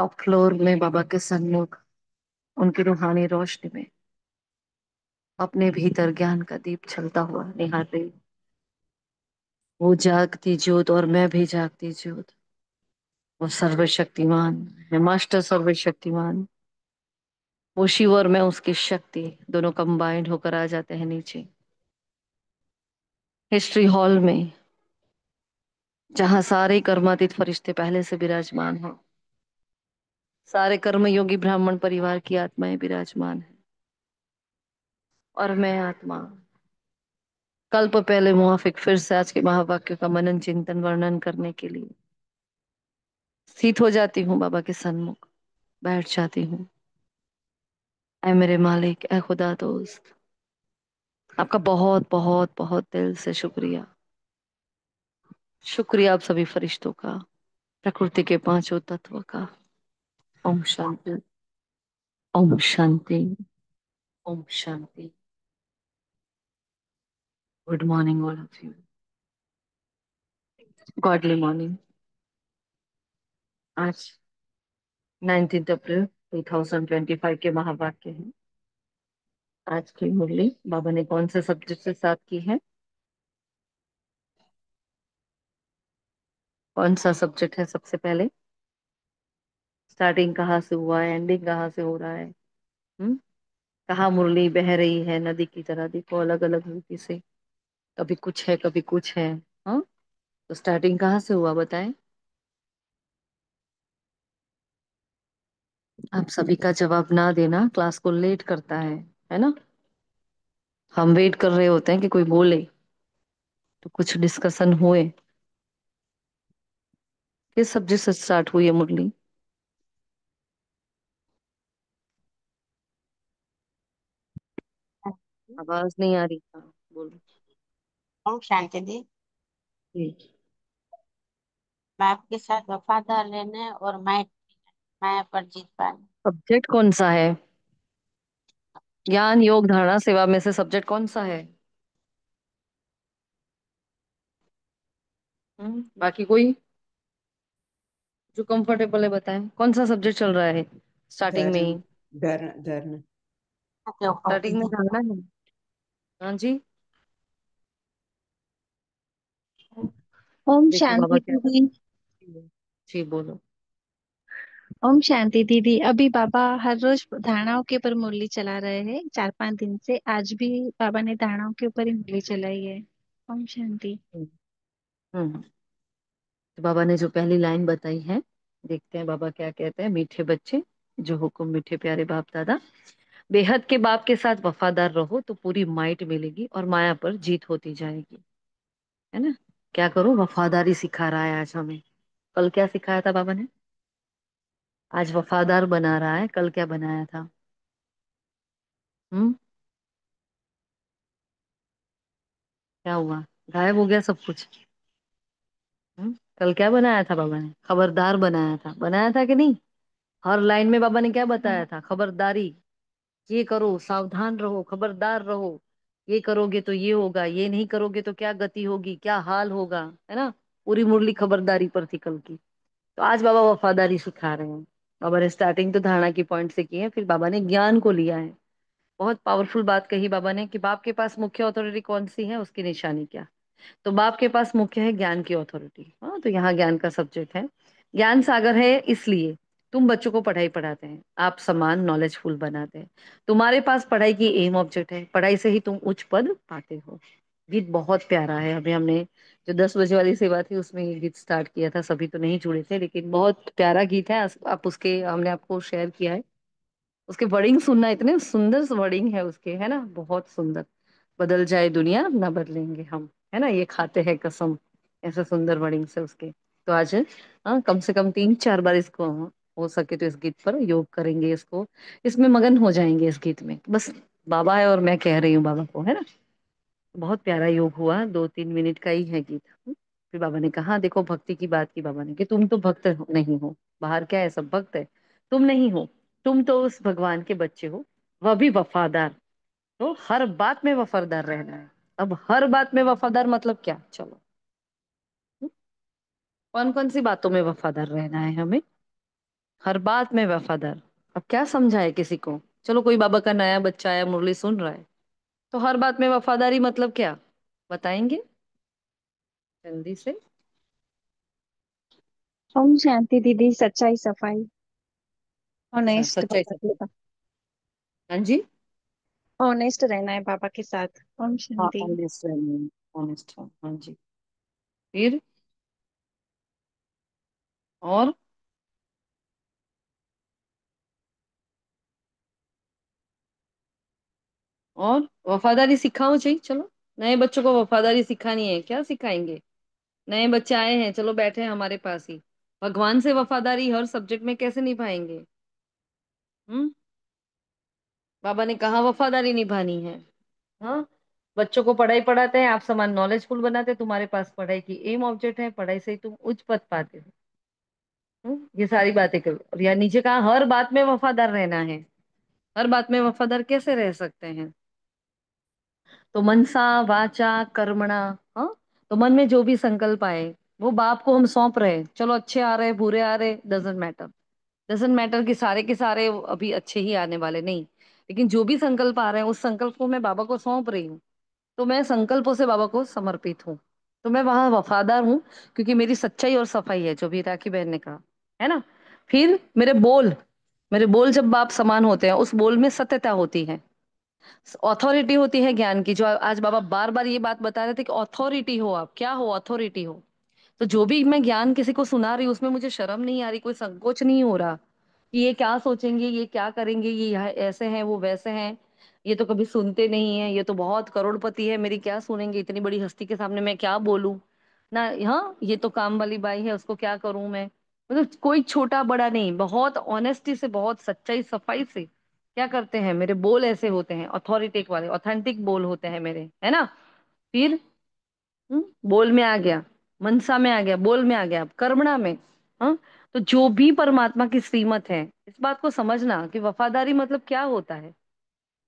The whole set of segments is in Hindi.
टॉप फ्लोर में बाबा के सन्मुख उनकी रूहानी रोशनी में अपने भीतर ज्ञान का दीप चलता हुआ निहार रही। वो जागती ज्योत और मैं भी जागती ज्योत। वो सर्वशक्तिमान है, मास्टर सर्वशक्तिमान। वो शिव और मैं उसकी शक्ति, दोनों कंबाइंड होकर आ जाते हैं नीचे हिस्ट्री हॉल में, जहां सारे कर्मातीत फरिश्ते पहले से विराजमान हैं। सारे कर्मयोगी ब्राह्मण परिवार की आत्माएं विराजमान है। और मैं आत्मा कल्प पहले मुआफिक फिर से आज के महावाक्य का मनन चिंतन वर्णन करने के लिए स्थित हो जाती हूँ बाबा के सन्मुख, बैठ जाती हूँ। ऐ मेरे मालिक, ऐ खुदा दोस्त, आपका बहुत बहुत बहुत दिल से शुक्रिया। शुक्रिया आप सभी फरिश्तों का, प्रकृति के पांचों तत्व का। ओम शांति। ओम शांति। ओम शांति। Good morning all of you. Godly morning. आज 19 अप्रैल 2025 के महावाक्य हैं। आज की मुरली बाबा ने कौन से सब्जेक्ट से स्टार्ट की है? कौन सा सब्जेक्ट है सबसे पहले? स्टार्टिंग कहाँ से हुआ है, एंडिंग कहाँ से हो रहा है? हम्म। कहाँ मुरली बह रही है नदी की तरह, देखो अलग अलग रीति से, कभी कुछ है कभी कुछ है। हाँ, तो स्टार्टिंग कहाँ से हुआ बताएं। आप सभी का जवाब ना देना क्लास को लेट करता है ना। हम वेट कर रहे होते हैं कि कोई बोले, तो कुछ डिस्कशन हुए। किस सब्जेक्ट से स्टार्ट हुई है मुरली? आवाज नहीं आ रही। हाँ, बोलो। ओम शांति दी। जी। बाप के साथ वफादार रहने और माया पर जीत पाने। सब्जेक्ट कौन सा है? ज्ञान योग धारणा सेवा में से सब्जेक्ट कौन सा है? बाकी कोई जो कंफर्टेबल है बताएं, कौन सा सब्जेक्ट चल रहा है स्टार्टिंग में धर्म। ही? धर्म। के ऊपर स्टार्टिंग में दीदी। धारणा है। हाँ जी। ओम देखो बाबा शांति क्या दीदी। बताते हैं। जी बोलो। ओम शांति दीदी। अभी बाबा हर रोज धारणाओं के ऊपर मुरली चला रहे हैं 4-5 दिन से। आज भी बाबा ने धारणाओं के ऊपर ही मुरली चलाई है। ओम शांति। हम्म। हम्म। तो बाबा ने जो पहली लाइन बताई है, देखते हैं बाबा क्या कहते हैं। मीठे बच्चे, जो हुक्म मीठे प्यारे बाप दादा, बेहद के बाप के साथ वफादार रहो तो पूरी माइट मिलेगी और माया पर जीत होती जाएगी। है ना। क्या करो, वफादारी सिखा रहा है आज हमें। कल क्या सिखाया था बाबा ने? आज वफादार बना रहा है, कल क्या बनाया था? हम्म। क्या हुआ? गायब हो गया सब कुछ। कल क्या बनाया था बाबा ने? खबरदार बनाया था कि नहीं? हर लाइन में बाबा ने क्या बताया था? खबरदारी। ये करो, सावधान रहो, खबरदार रहो। ये करोगे तो ये होगा, ये नहीं करोगे तो क्या गति होगी, क्या हाल होगा। है ना। पूरी मुरली खबरदारी पर थी कल की। तो आज बाबा वफादारी सिखा रहे हैं। बाबा ने स्टार्टिंग तो धारणा की पॉइंट से की है, फिर बाबा ने ज्ञान को लिया है। बहुत पावरफुल बात कही बाबा ने कि बाप के पास मुख्य अथॉरिटी कौन सी है, उसकी निशानी क्या। तो बाप के पास मुख्य है ज्ञान की अथॉरिटी। हाँ, तो यहाँ ज्ञान का सब्जेक्ट है। ज्ञान सागर है, इसलिए तुम बच्चों को पढ़ाई पढ़ाते हैं, आप समान नॉलेजफुल बनाते हैं। तुम्हारे पास पढ़ाई की एम ऑब्जेक्ट है, पढ़ाई से ही तुम उच्च पद पाते हो। गीत बहुत प्यारा है। अभी हमने जो 10 बजे वाली सेवा थी उसमें ये गीत स्टार्ट किया था, सभी तो नहीं जुड़े थे, लेकिन बहुत प्यारा गीत है। आप उसके, हमने आपको शेयर किया है। उसके वर्डिंग सुनना, इतने सुंदर वर्डिंग है उसके, है ना, बहुत सुंदर। बदल जाए दुनिया ना बदलेंगे हम, है ना, ये खाते हैं कसम। ऐसे सुंदर वर्डिंग से उसके। तो आज हाँ, कम से कम 3-4 बार इसको हो सके तो इस गीत पर योग करेंगे, इसको इसमें मगन हो जाएंगे इस गीत में बस। बाबा है और मैं कह रही हूँ बाबा को, है ना। बहुत प्यारा योग हुआ, 2-3 मिनट का ही है गीत। फिर बाबा ने कहा, देखो भक्ति की बात की बाबा ने कि तुम तो भक्त नहीं हो। बाहर क्या है, सब भक्त है, तुम नहीं हो। तुम तो उस भगवान के बच्चे हो, वह भी वफादार। तो हर बात में वफादार रहना है। अब हर बात में वफादार मतलब क्या, चलो। कौन कौन सी बातों में वफादार रहना है हमें? हर बात में वफादार। अब क्या समझाए किसी को। चलो कोई बाबा का नया बच्चा आया, मुरली सुन रहा है, तो हर बात में वफादारी मतलब क्या, बताएंगे जल्दी से। ओम शांति दीदी। सच्चाई, सफाई, अच्छा, ऑनेस्ट सच्चाई बाबा से। के साथ। हाँ जी। ऑनेस्ट रहना है बाबा के साथ। ओम हाँ, शांति। ऑनेस्ट रहना, ऑनेस्ट है, हाँ जी। फिर और और वफादारी सिखाओ चाहिए, चलो। नए बच्चों को वफादारी सिखानी है, क्या सिखाएंगे। नए बच्चे आए हैं, चलो बैठे हैं हमारे पास ही। भगवान से वफादारी हर सब्जेक्ट में कैसे निभाएंगे। हम्म। बाबा ने कहा वफादारी निभानी है। हाँ। बच्चों को पढ़ाई पढ़ाते हैं, आप समान नॉलेजफुल बनाते हैं, तुम्हारे पास पढ़ाई की एम ऑब्जेक्ट है, पढ़ाई से ही तुम उच्च पद पाते हो। ये सारी बातें करो। और यार नीचे कहा हर बात में वफादार रहना है। हर बात में वफादार कैसे रह सकते हैं। तो मनसा वाचा कर्मणा। हाँ। तो मन में जो भी संकल्प आए, वो बाप को हम सौंप रहे हैं। चलो अच्छे आ रहे बुरे आ रहे, डजेंट मैटर। डजेंट मैटर कि सारे के सारे अभी अच्छे ही आने वाले नहीं। लेकिन जो भी संकल्प आ रहे हैं, उस संकल्प को मैं बाबा को सौंप रही हूँ। तो मैं संकल्पों से बाबा को समर्पित हूँ। तो मैं वहां वफादार हूँ, क्योंकि मेरी सच्चाई और सफाई है, जो भी राखी बहन ने कहा, है ना। फिर मेरे बोल जब बाप समान होते हैं, उस बोल में सत्यता होती है, ऑथोरिटी होती है ज्ञान की। जो आज बाबा बार बार ये बात बता रहे थे कि ऑथोरिटी हो, आप क्या हो, ऑथोरिटी हो। तो जो भी मैं ज्ञान किसी को सुना रही हूँ, उसमें मुझे शर्म नहीं आ रही, कोई संकोच नहीं हो रहा कि ये क्या सोचेंगे, ये क्या करेंगे, ये यहाँ ऐसे हैं, वो वैसे हैं, ये तो कभी सुनते नहीं है, ये तो बहुत करोड़पति है, मेरी क्या सुनेंगे, इतनी बड़ी हस्ती के सामने मैं क्या बोलूं ना। हाँ, ये तो काम वाली बाई है, उसको क्या करूं मैं। मतलब कोई छोटा बड़ा नहीं, बहुत ऑनेस्टी से, बहुत सच्चाई सफाई से क्या करते हैं। मेरे बोल ऐसे होते हैं, अथॉरिटेक वाले, ऑथेंटिक बोल होते हैं मेरे, है ना। फिर बोल में आ गया, मनसा में आ गया, बोल में आ गया, अब कर्मणा में। हाँ। तो जो भी परमात्मा की श्रीमत है, इस बात को समझना कि वफादारी मतलब क्या होता है।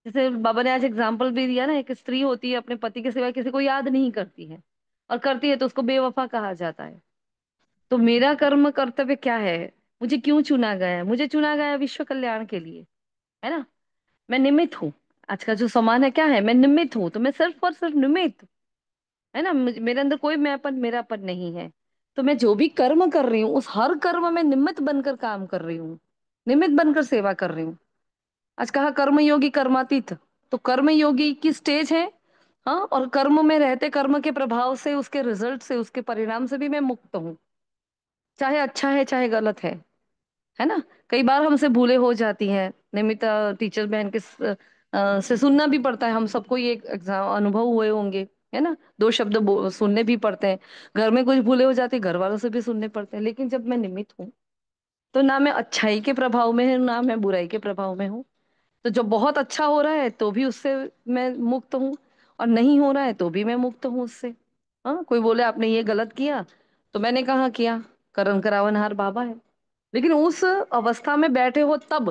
जैसे बाबा ने आज एग्जाम्पल भी दिया ना, एक स्त्री होती है, अपने पति के सिवाय किसी को याद नहीं करती है, और करती है तो उसको बेवफा कहा जाता है। तो मेरा कर्म कर्तव्य क्या है, मुझे क्यों चुना गया है। मुझे चुना गया है विश्व कल्याण के लिए, है ना। मैं निमित्त हूँ। आज का जो समान है क्या है, मैं निमित्त हूँ, तो मैं सिर्फ और सिर्फ निमित्त, है ना। मेरे अंदर कोई मैंपन मेरापन नहीं है। तो मैं जो भी कर्म कर रही हूँ, उस हर कर्म में निमित्त बनकर काम कर रही हूँ, निमित्त बनकर सेवा कर रही हूँ। आज कहा कर्म योगी कर्मातीत। तो कर्म योगी की स्टेज है। हाँ, और कर्म में रहते, कर्म के प्रभाव से, उसके रिजल्ट से, उसके परिणाम से भी मैं मुक्त हूँ, चाहे अच्छा है चाहे गलत है ना। कई बार हमसे भूले हो जाती हैं, निमित्त टीचर बहन के से सुनना भी पड़ता है। हम सबको ये एग्जाम अनुभव हुए होंगे, है ना। दो शब्द सुनने भी पड़ते हैं। घर में कुछ भूले हो जाते हैं, घर वालों से भी सुनने पड़ते हैं। लेकिन जब मैं निमित्त हूँ, तो ना मैं अच्छाई के प्रभाव में हूँ, ना मैं बुराई के प्रभाव में हूँ। तो जब बहुत अच्छा हो रहा है तो भी उससे मैं मुक्त हूँ, और नहीं हो रहा है तो भी मैं मुक्त हूँ उससे। हाँ, कोई बोले आपने ये गलत किया, तो मैंने कहा किया, करण करावनहार बाबा है। लेकिन उस अवस्था में बैठे हो तब।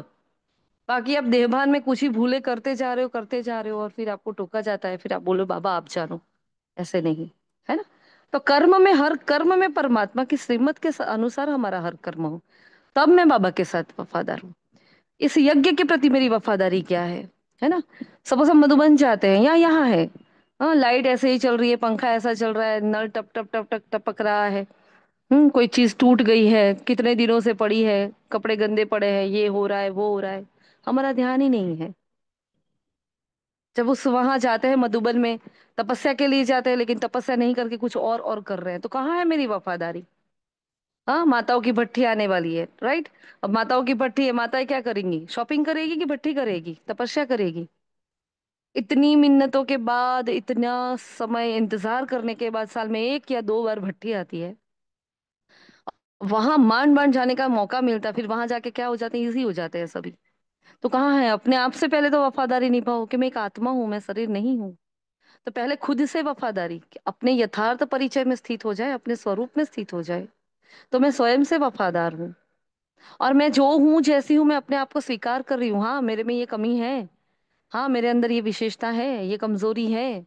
बाकी आप देहभान में कुछ ही भूले करते जा रहे हो, करते जा रहे हो, और फिर आपको टोका जाता है, फिर आप बोलो बाबा आप जानो, ऐसे नहीं, है ना। तो कर्म में, हर कर्म में परमात्मा की श्रीमत के अनुसार हमारा हर कर्म हो, तब मैं बाबा के साथ वफादार हूँ। इस यज्ञ के प्रति मेरी वफादारी क्या है ना। सपोज हम मधुबन जाते हैं, या यहाँ है, हाँ, लाइट ऐसे ही चल रही है, पंखा ऐसा चल रहा है, नल टप टप टप टप टपक रहा है। कोई चीज टूट गई है, कितने दिनों से पड़ी है, कपड़े गंदे पड़े हैं, ये हो रहा है, वो हो रहा है, हमारा ध्यान ही नहीं है। जब उस वहां जाते हैं मधुबन में, तपस्या के लिए जाते हैं, लेकिन तपस्या नहीं करके कुछ और कर रहे हैं, तो कहाँ है मेरी वफादारी। हाँ, माताओं की भट्ठी आने वाली है, राइट। अब माताओं की भट्ठी है, माताएं क्या करेंगी, शॉपिंग करेगी कि भट्ठी करेगी, तपस्या करेगी। इतनी मिन्नतों के बाद, इतना समय इंतजार करने के बाद, साल में एक या दो बार भट्ठी आती है। वहां मान मान जाने का मौका मिलता है, फिर वहां जाके क्या हो जाते हैं, इजी हो जाते हैं सभी। तो कहाँ है, अपने आप से पहले तो वफादारी निभाओ कि मैं एक आत्मा हूं, मैं शरीर नहीं हूँ। तो पहले खुद से वफादारी, कि अपने यथार्थ परिचय में स्थित हो जाए, अपने स्वरूप में स्थित हो जाए। तो मैं स्वयं से वफादार हूँ, और मैं जो हूँ, जैसी हूँ, मैं अपने आप को स्वीकार कर रही हूँ। हाँ, मेरे में ये कमी है, हाँ, मेरे अंदर ये विशेषता है, ये कमजोरी है,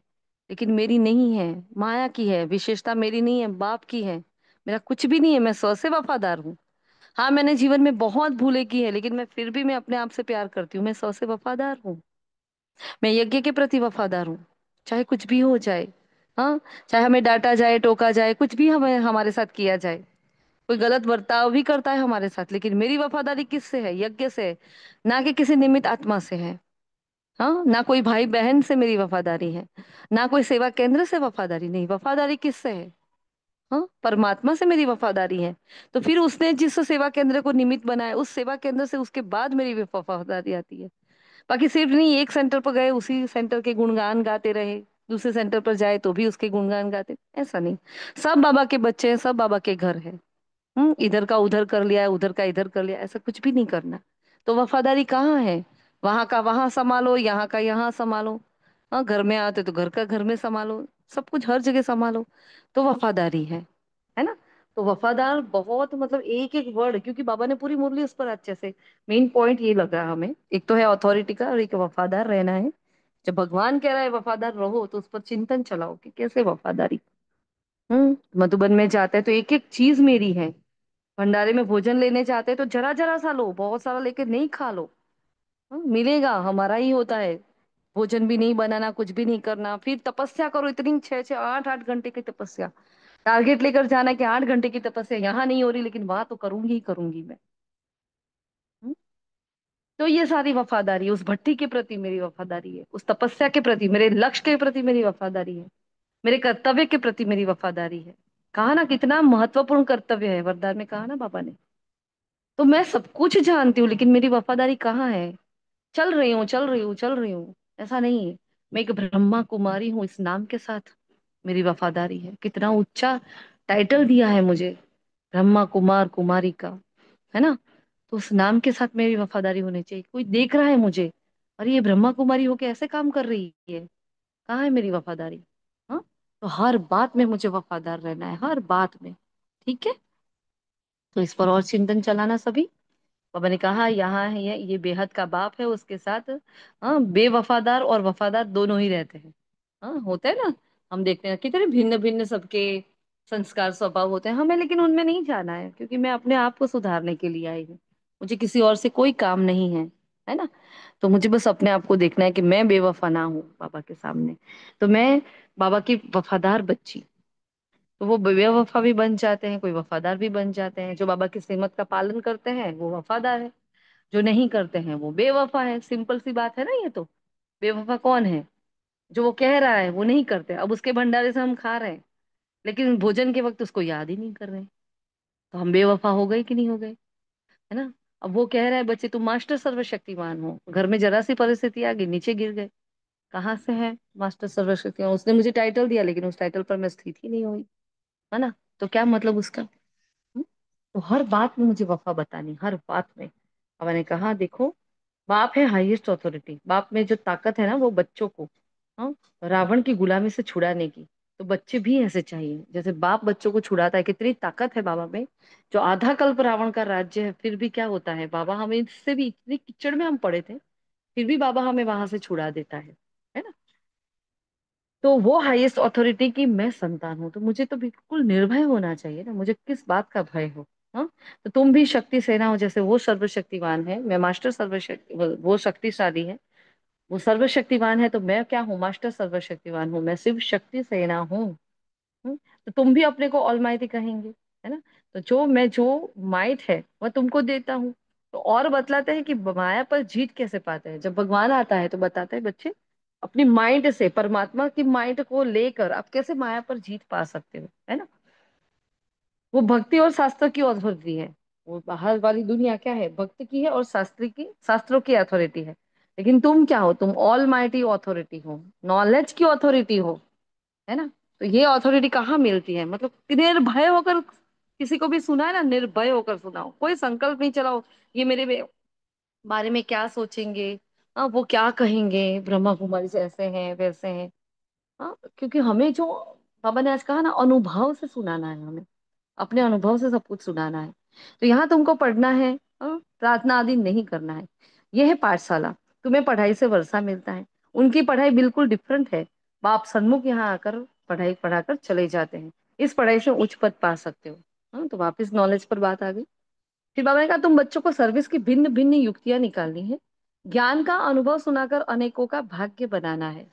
लेकिन मेरी नहीं है, माया की है। विशेषता मेरी नहीं है, बाप की है। मेरा कुछ भी नहीं है, मैं स्व से वफादार हूँ। हाँ, मैंने जीवन में बहुत भूले की है, लेकिन मैं फिर भी मैं अपने आप से प्यार करती हूँ। मैं 100 से वफादार हूँ। मैं यज्ञ के प्रति वफादार हूँ, चाहे कुछ भी हो जाए। हाँ, चाहे हमें डांटा जाए, टोका जाए, कुछ भी हमें हमारे साथ किया जाए, कोई गलत बर्ताव भी करता है हमारे साथ, लेकिन मेरी वफादारी किससे है? यज्ञ से है, ना कि किसी निमित्त आत्मा से है। हाँ, ना कोई भाई बहन से मेरी वफादारी है, ना कोई सेवा केंद्र से वफादारी, नहीं, वफादारी किससे है? हाँ, परमात्मा से मेरी वफादारी है। तो फिर उसने जिस सेवा केंद्र को निमित्त बनाया, उस सेवा केंद्र से उसके बाद मेरी वफादारी आती है। बाकी सिर्फ नहीं, एक सेंटर पर गए उसी सेंटर के गुणगान गाते रहे, दूसरे सेंटर पर जाए तो भी उसके गुणगान गाते, ऐसा नहीं। सब बाबा के बच्चे हैं, सब बाबा के घर है। इधर का उधर कर लिया, उधर का इधर कर लिया, ऐसा कुछ भी नहीं करना। तो वफादारी कहाँ है? वहां का वहां संभालो, यहाँ का यहाँ संभालो। हाँ, घर में आते तो घर का घर में संभालो, सब कुछ हर जगह संभालो। तो वफादारी है ना? तो वफादार बहुत, मतलब एक एक वर्ड, क्योंकि बाबा ने पूरी मुरली उस पर अच्छे से, मेन पॉइंट ये लगा हमें, एक तो है अथॉरिटी का और एक वफादार रहना है। जब भगवान कह रहा है वफादार रहो, तो उस पर चिंतन चलाओ कि कैसे वफादारी। मधुबन में जाते हैं तो एक एक चीज मेरी है। भंडारे में भोजन लेने जाते हैं तो जरा जरा सा लो, बहुत सारा लेके नहीं खा लो। मिलेगा, हमारा ही होता है। भोजन भी नहीं बनाना, कुछ भी नहीं करना, फिर तपस्या करो इतनी, 6 6 8 8 घंटे की तपस्या। टारगेट लेकर जाना कि 8 घंटे की तपस्या यहाँ नहीं हो रही, लेकिन वहां तो करूंगी ही करूंगी मैं। हम्म, तो ये सारी वफादारी, उस भट्टी के प्रति मेरी वफादारी है, उस तपस्या के प्रति, मेरे लक्ष्य के प्रति मेरी वफादारी है, मेरे कर्तव्य के प्रति मेरी वफादारी है। कहा ना कितना महत्वपूर्ण कर्तव्य है, वरदान में कहा ना बाबा ने। तो मैं सब कुछ जानती हूँ, लेकिन मेरी वफादारी कहाँ है? चल रही हूँ, चल रही हूँ, चल रही हूँ, ऐसा नहीं है। मैं एक ब्रह्मा कुमारी हूँ, इस नाम के साथ मेरी वफादारी है। कितना ऊंचा टाइटल दिया है मुझे, ब्रह्मा कुमार कुमारी का, है ना? तो उस नाम के साथ मेरी वफादारी होनी चाहिए। कोई देख रहा है मुझे, अरे ये ब्रह्मा कुमारी होके ऐसे काम कर रही है, कहाँ है मेरी वफादारी? हाँ, तो हर बात में मुझे वफादार रहना है, हर बात में। ठीक है, तो इस पर और चिंतन चलाना सभी। बाबा ने कहा यहाँ है ये बेहद का बाप है, उसके साथ हाँ, बेवफादार और वफादार दोनों ही रहते हैं। हाँ, होता है ना। हम देखते हैं कितने भिन्न भिन्न सबके संस्कार स्वभाव होते हैं हमें, लेकिन उनमें नहीं जाना है, क्योंकि मैं अपने आप को सुधारने के लिए आई हूँ। मुझे किसी और से कोई काम नहीं है ना? तो मुझे बस अपने आप को देखना है कि मैं बेवफा ना हूँ बाबा के सामने। तो मैं बाबा की वफादार बच्ची। तो वो बेवफा भी बन जाते हैं, कोई वफादार भी बन जाते हैं। जो बाबा की श्रीमत का पालन करते हैं वो वफादार है, जो नहीं करते हैं वो बेवफा है। सिंपल सी बात है ना ये तो। बेवफा कौन है? जो वो कह रहा है वो नहीं करते, अब उसके भंडारे से हम खा रहे हैं, लेकिन भोजन के वक्त उसको याद ही नहीं कर रहे हैं। तो हम बेवफा हो गए कि नहीं हो गए? है ना? अब वो कह रहा है बच्चे तुम मास्टर सर्वशक्तिमान हो, घर में जरा सी परिस्थिति आ गई नीचे गिर गए। कहाँ से है मास्टर सर्वशक्तिमान? उसने मुझे टाइटल दिया, लेकिन उस टाइटल पर मैं स्थित ही नहीं हुई, है ना? तो क्या मतलब उसका? हम्म? तो हर बात में मुझे वफा बतानी, हर बात में। अब मैंने कहा देखो, बाप है हाईएस्ट अथॉरिटी। बाप में जो ताकत है ना, वो बच्चों को, हाँ, रावण की गुलामी से छुड़ाने की। तो बच्चे भी ऐसे चाहिए, जैसे बाप बच्चों को छुड़ाता है। कितनी ताकत है बाबा में। जो आधा कल्प रावण का राज्य है, फिर भी क्या होता है, बाबा हमें इससे भी, इतनी कीचड़ में हम पड़े थे, फिर भी बाबा हमें वहां से छुड़ा देता है ना? तो वो हाईएस्ट अथॉरिटी की मैं संतान हूँ, तो मुझे तो बिल्कुल निर्भय होना चाहिए ना। मुझे किस बात का भय हो? हाँ, तो तुम भी शक्ति सेना हो, जैसे वो सर्वशक्तिवान है, मैं मास्टर सर्वशक्ति, वो शक्तिशाली है, वो सर्वशक्तिवान है, तो मैं क्या हूँ? मास्टर सर्वशक्तिवान हूँ, मैं शिव शक्ति सेना हूँ। तो तुम भी अपने को ऑलमाइटी कहेंगे, है ना? तो जो माइट है वह तुमको देता हूँ। तो और बतलाते हैं कि माया पर जीत कैसे पाते हैं। जब भगवान आता है तो बताते हैं बच्चे, अपनी माइंड से, परमात्मा की माइंड को लेकर आप कैसे माया पर जीत पा सकते हो, है ना? वो भक्ति और शास्त्र की अथॉरिटी है। वो बाहर वाली दुनिया क्या है, भक्त की है और शास्त्रों की अथॉरिटी है। लेकिन तुम क्या हो? तुम ऑल माइटी अथॉरिटी हो, नॉलेज की अथॉरिटी हो, है ना? तो ये अथॉरिटी कहाँ मिलती है? मतलब निर्भय होकर, किसी को भी सुना है ना, निर्भय होकर सुनाओ, कोई संकल्प नहीं चलाओ ये मेरे बारे में क्या सोचेंगे, हाँ वो क्या कहेंगे, ब्रह्मा कुमारी से ऐसे हैं वैसे हैं। हाँ, क्योंकि हमें जो बाबा ने आज कहा ना, अनुभव से सुनाना है हमें, अपने अनुभव से सब कुछ सुनाना है। तो यहाँ तुमको पढ़ना है, प्रार्थना आदि नहीं करना है। यह है पाठशाला। तुम्हें पढ़ाई से वर्षा मिलता है, उनकी पढ़ाई बिल्कुल डिफरेंट है। बाप सन्मुख यहाँ आकर पढ़ाई पढ़ाकर चले जाते हैं। इस पढ़ाई से उच्च पद पा सकते हो। हाँ, तो वापस नॉलेज पर बात आ गई। फिर बाबा ने कहा तुम बच्चों को सर्विस की भिन्न भिन्न युक्तियां निकालनी है, ज्ञान का अनुभव सुनाकर अनेकों का भाग्य बनाना है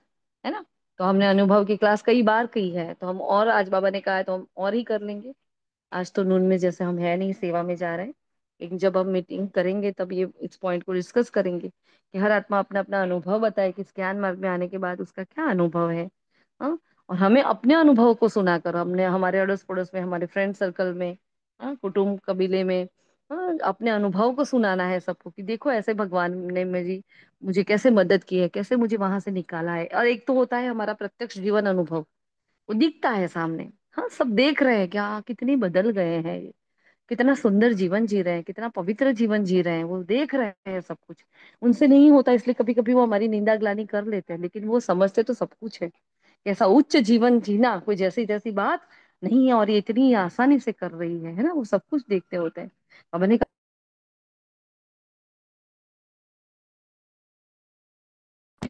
ना। तो हमने अनुभव की क्लास कई बार की है, तो हम और आज बाबा ने कहा है तो हम और ही कर लेंगे। आज तो नून में जैसे हम है नहीं, सेवा में जा रहे हैं, लेकिन जब हम मीटिंग करेंगे तब ये इस पॉइंट को डिस्कस करेंगे कि हर आत्मा अपना अपना अनुभव बताए कि इस ज्ञान मार्ग में आने के बाद उसका क्या अनुभव है। हाँ? और हमें अपने अनुभव को सुनाकर, हमने हमारे अड़ोस पड़ोस में, हमारे फ्रेंड सर्कल में, हाँ, कुटुंब कबीले में, हाँ, अपने अनुभव को सुनाना है सबको कि देखो ऐसे भगवान ने मेरी मुझे कैसे मदद की है, कैसे मुझे वहां से निकाला है। और एक तो होता है हमारा प्रत्यक्ष जीवन अनुभव, वो दिखता है सामने। हाँ, सब देख रहे हैं क्या कितनी बदल गए हैं ये, कितना सुंदर जीवन जी रहे हैं, कितना पवित्र जीवन जी रहे हैं, वो देख रहे हैं सब कुछ। उनसे नहीं होता इसलिए कभी कभी वो हमारी निंदा ग्लानि कर लेते हैं, लेकिन वो समझते तो सब कुछ है। ऐसा उच्च जीवन जीना कोई जैसी तैसी बात नहीं है, और ये इतनी आसानी से कर रही है ना, वो सब कुछ देखते होते हैं। बाबा ने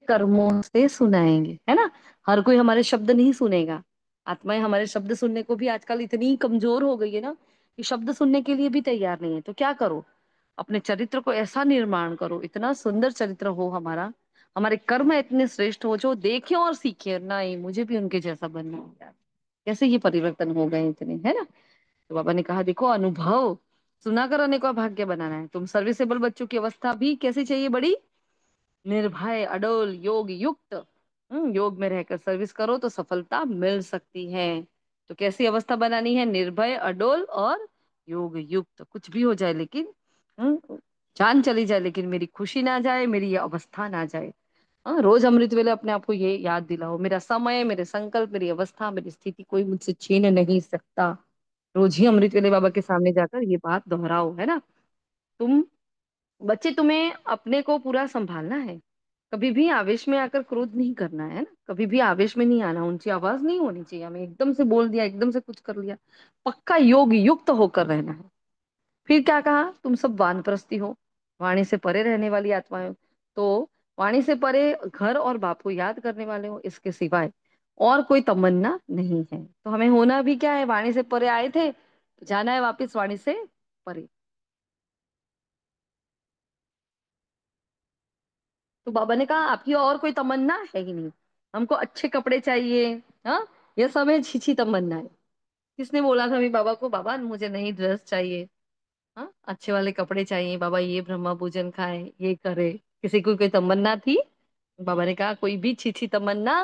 कर्मों से सुनाएंगे, है ना। हर कोई हमारे शब्द नहीं सुनेगा। आत्माएं हमारे शब्द सुनने को भी आजकल इतनी कमजोर हो गई है ना, कि शब्द सुनने के लिए भी तैयार नहीं है। तो क्या करो, अपने चरित्र को ऐसा निर्माण करो, इतना सुंदर चरित्र हो हमारा, हमारे कर्म इतने श्रेष्ठ हो जो देखे और सीखे, नहीं मुझे भी उनके जैसा बनना है यार। कैसे ये परिवर्तन हो गए इतने, है ना। तो बाबा ने कहा देखो, अनुभव सुनाकर अनेकों भाग्य बनाना है। तुम सर्विसेबल बच्चों की अवस्था भी कैसी चाहिए, बड़ी निर्भय अडोल योग युक्त। योग में रहकर सर्विस करो तो सफलता मिल सकती है। तो कैसी अवस्था बनानी है, निर्भय अडोल और योग युक्त। कुछ भी हो जाए लेकिन, जान चली जाए लेकिन मेरी खुशी ना जाए, मेरी ये अवस्था ना जाए। रोज अमृत वेले अपने आप को ये याद दिलाओ, मेरा समय, मेरे संकल्प, मेरी अवस्था, मेरी स्थिति कोई मुझसे छीन नहीं सकता। रोज ही अमृत वेले बाबा के सामने जाकर ये बात दोहराओ, है ना। तुम बच्चे, तुम्हें अपने को पूरा संभालना है। कभी भी आवेश में आकर क्रोध नहीं करना है ना, कभी भी आवेश में नहीं आना, ऊंची आवाज नहीं होनी चाहिए, हमें एकदम से बोल दिया, एकदम से कुछ कर लिया। पक्का योग युक्त होकर रहना है। फिर क्या कहा, तुम सब वानप्रस्थी हो, वाणी से परे रहने वाली आत्माएं हो। तो वाणी से परे घर और बाप को याद करने वाले हो, इसके सिवाय और कोई तमन्ना नहीं है। तो हमें होना भी क्या है, वाणी से परे आए थे, जाना है वापिस वाणी से परे। तो बाबा ने कहा आपकी और कोई तमन्ना है ही नहीं, हमको अच्छे कपड़े चाहिए। हाँ, ये सब है छीछी तमन्ना है। किसने बोला था अभी बाबा को, बाबा मुझे नई ड्रेस चाहिए, हाँ अच्छे वाले कपड़े चाहिए, बाबा ये ब्रह्मा पूजन खाए, ये करे। किसी को कोई तमन्ना थी? बाबा ने कहा कोई भी छीछी तमन्ना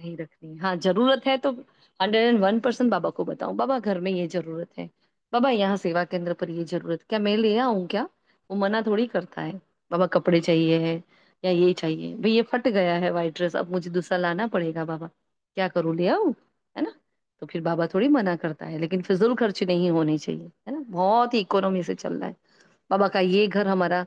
नहीं रखनी। हाँ, जरूरत है तो 101% बाबा को बताऊं, बाबा घर में ये जरूरत है, बाबा यहाँ सेवा केंद्र पर ये जरूरत, क्या मैं ले आऊं क्या? वो मना थोड़ी करता है। बाबा कपड़े चाहिए है, या ये चाहिए, भाई ये फट गया है व्हाइट ड्रेस, अब मुझे दूसरा लाना पड़ेगा, बाबा क्या करूं, ले आऊं, है ना। तो फिर बाबा थोड़ी मना करता है, लेकिन फिजूल खर्ची नहीं होनी चाहिए, है ना। बहुत ही इकोनॉमी से चल रहा है बाबा का ये घर। हमारा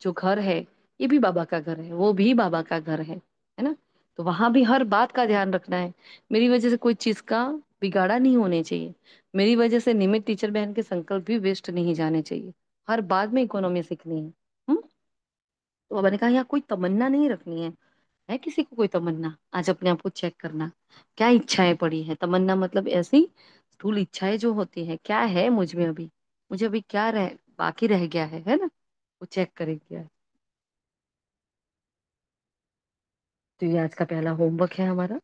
जो घर है ये भी बाबा का घर है, वो भी बाबा का घर है ना। तो वहां भी हर बात का ध्यान रखना है। मेरी वजह से कोई चीज का बिगाड़ा नहीं होने चाहिए, मेरी वजह से निमित टीचर बहन के संकल्प भी वेस्ट नहीं जाने चाहिए। हर बात में इकोनॉमी सीखनी है। तो बाबा ने कहा यहाँ कोई तमन्ना नहीं रखनी है किसी को कोई तमन्ना? आज अपने आप को चेक करना, क्या इच्छाएं पड़ी है। तमन्ना मतलब ऐसी स्थूल इच्छाएं जो होती है, क्या है मुझ में अभी, मुझे अभी क्या बाकी रह गया है ना, वो चेक करेगी। तो ये आज का पहला होमवर्क है हमारा।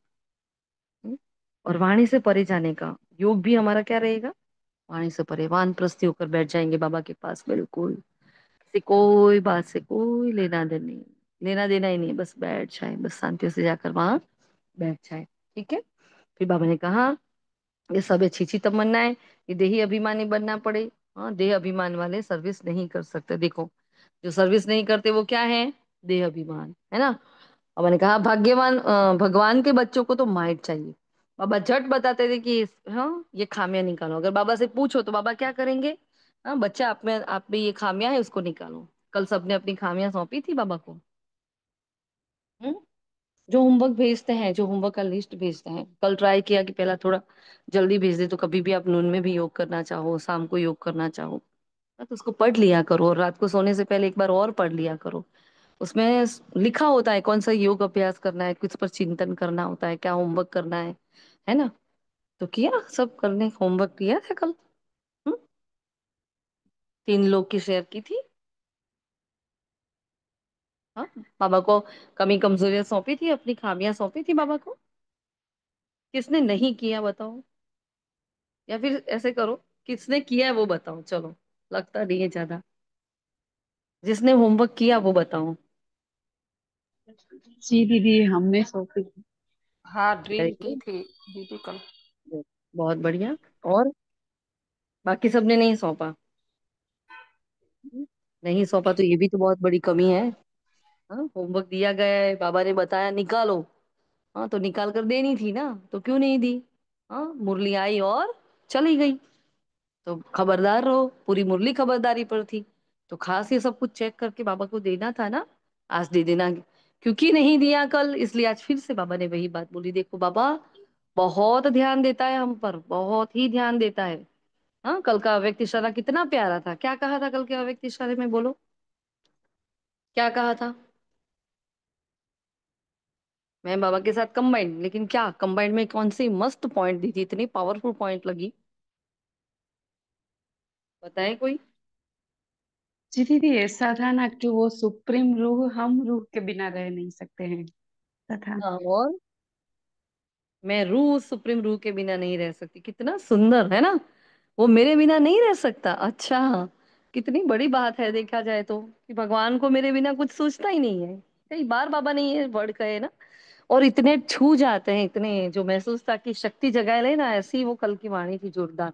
हम्म? और वाणी से परे जाने का योग भी हमारा क्या रहेगा, वाणी से परे वानप्रस्थी होकर बैठ जाएंगे बाबा के पास, बिल्कुल किसी कोई बात से कोई लेना देना नहीं, लेना देना ही नहीं, बस बैठ जाए, बस शांति से जाकर वहां बैठ जाए। ठीक है। फिर बाबा ने कहा ये सब अच्छी अच्छी तमन्नाएं, ये देही अभिमानी बनना पड़े। हाँ, देह अभिमान वाले सर्विस नहीं कर सकते। देखो, जो सर्विस नहीं करते वो क्या है, देह अभिमान, है ना। और मैंने कहा भाग्यवान भगवान के बच्चों को तो माइट चाहिए। बाबा झट बताते थे कि हाँ ये खामियां निकालो, अगर बाबा से पूछो तो बाबा क्या करेंगे, हाँ बच्चा आप में ये खामियां है उसको निकालो। कल सबने अपनी खामियां सौंपी थी बाबा को। हम्म? जो होमवर्क भेजते हैं, जो होमवर्क का लिस्ट भेजते हैं, कल ट्राई किया कि पहला थोड़ा जल्दी भेज दे, तो कभी भी आप नून में भी योग करना चाहो, शाम को योग करना चाहो, तो उसको पढ़ लिया करो, और रात को सोने से पहले एक बार और पढ़ लिया करो। उसमें लिखा होता है कौन सा योग अभ्यास करना है, किस पर चिंतन करना होता है, क्या होमवर्क करना है ना। तो किया सब, करने होमवर्क किया था कल। हम्म? 3 लोग की शेयर की थी। हाँ, बाबा को कमी कमजोरियां सौंपी थी, अपनी खामियां सौंपी थी बाबा को। किसने नहीं किया बताओ? या फिर ऐसे करो, किसने किया है वो बताओ, चलो। लगता नहीं है ज्यादा। जिसने होमवर्क किया वो बताओ। जी दीदी, हमने सौंपी थी। हाँ, वेरी ड्रिल की गुड। थी दीदी कल। बहुत बढ़िया। और बाकी सबने नहीं सौंपा? नहीं सौंपा तो ये भी तो बहुत बड़ी कमी है। हाँ, होमवर्क दिया गया है, बाबा ने बताया निकालो। हाँ, तो निकाल कर देनी थी ना, तो क्यों नहीं दी? हाँ, मुरली आई और चली गई। तो खबरदार रहो, पूरी मुरली खबरदारी पर थी। तो खास ये सब कुछ चेक करके बाबा को देना था ना। आज दे देना। क्योंकि नहीं दिया कल, इसलिए आज फिर से बाबा ने वही बात बोली। देखो बाबा बहुत ध्यान देता है हम पर, बहुत ही ध्यान देता है। हाँ, कल का अव्यक्त इशारा कितना प्यारा था। क्या कहा था कल के अव्यक्त इशारे में, बोलो? क्या कहा था? मैं बाबा के साथ कंबाइंड, लेकिन क्या कंबाइंड में कौन सी मस्त पॉइंट दी थी, इतनी पावरफुल पॉइंट लगी? बताए कोई? जी दीदी, ऐसा था ना कि वो सुप्रीम रूह, हम रूह के बिना रह नहीं सकते हैं, ऐसा था। हाँ, और मैं रूह, सुप्रीम रूह के बिना नहीं रह सकती, कितना सुंदर है ना। वो मेरे बिना नहीं रह सकता, अच्छा। कितनी बड़ी बात है देखा जाए तो, कि भगवान को मेरे बिना कुछ सोचता ही नहीं है। कई बार बाबा ने ये वर्ड कहे ना। और इतने छू जाते हैं, इतने जो महसूस था कि शक्ति जगा ले ना, ऐसी वो कल की वाणी थी जोरदार।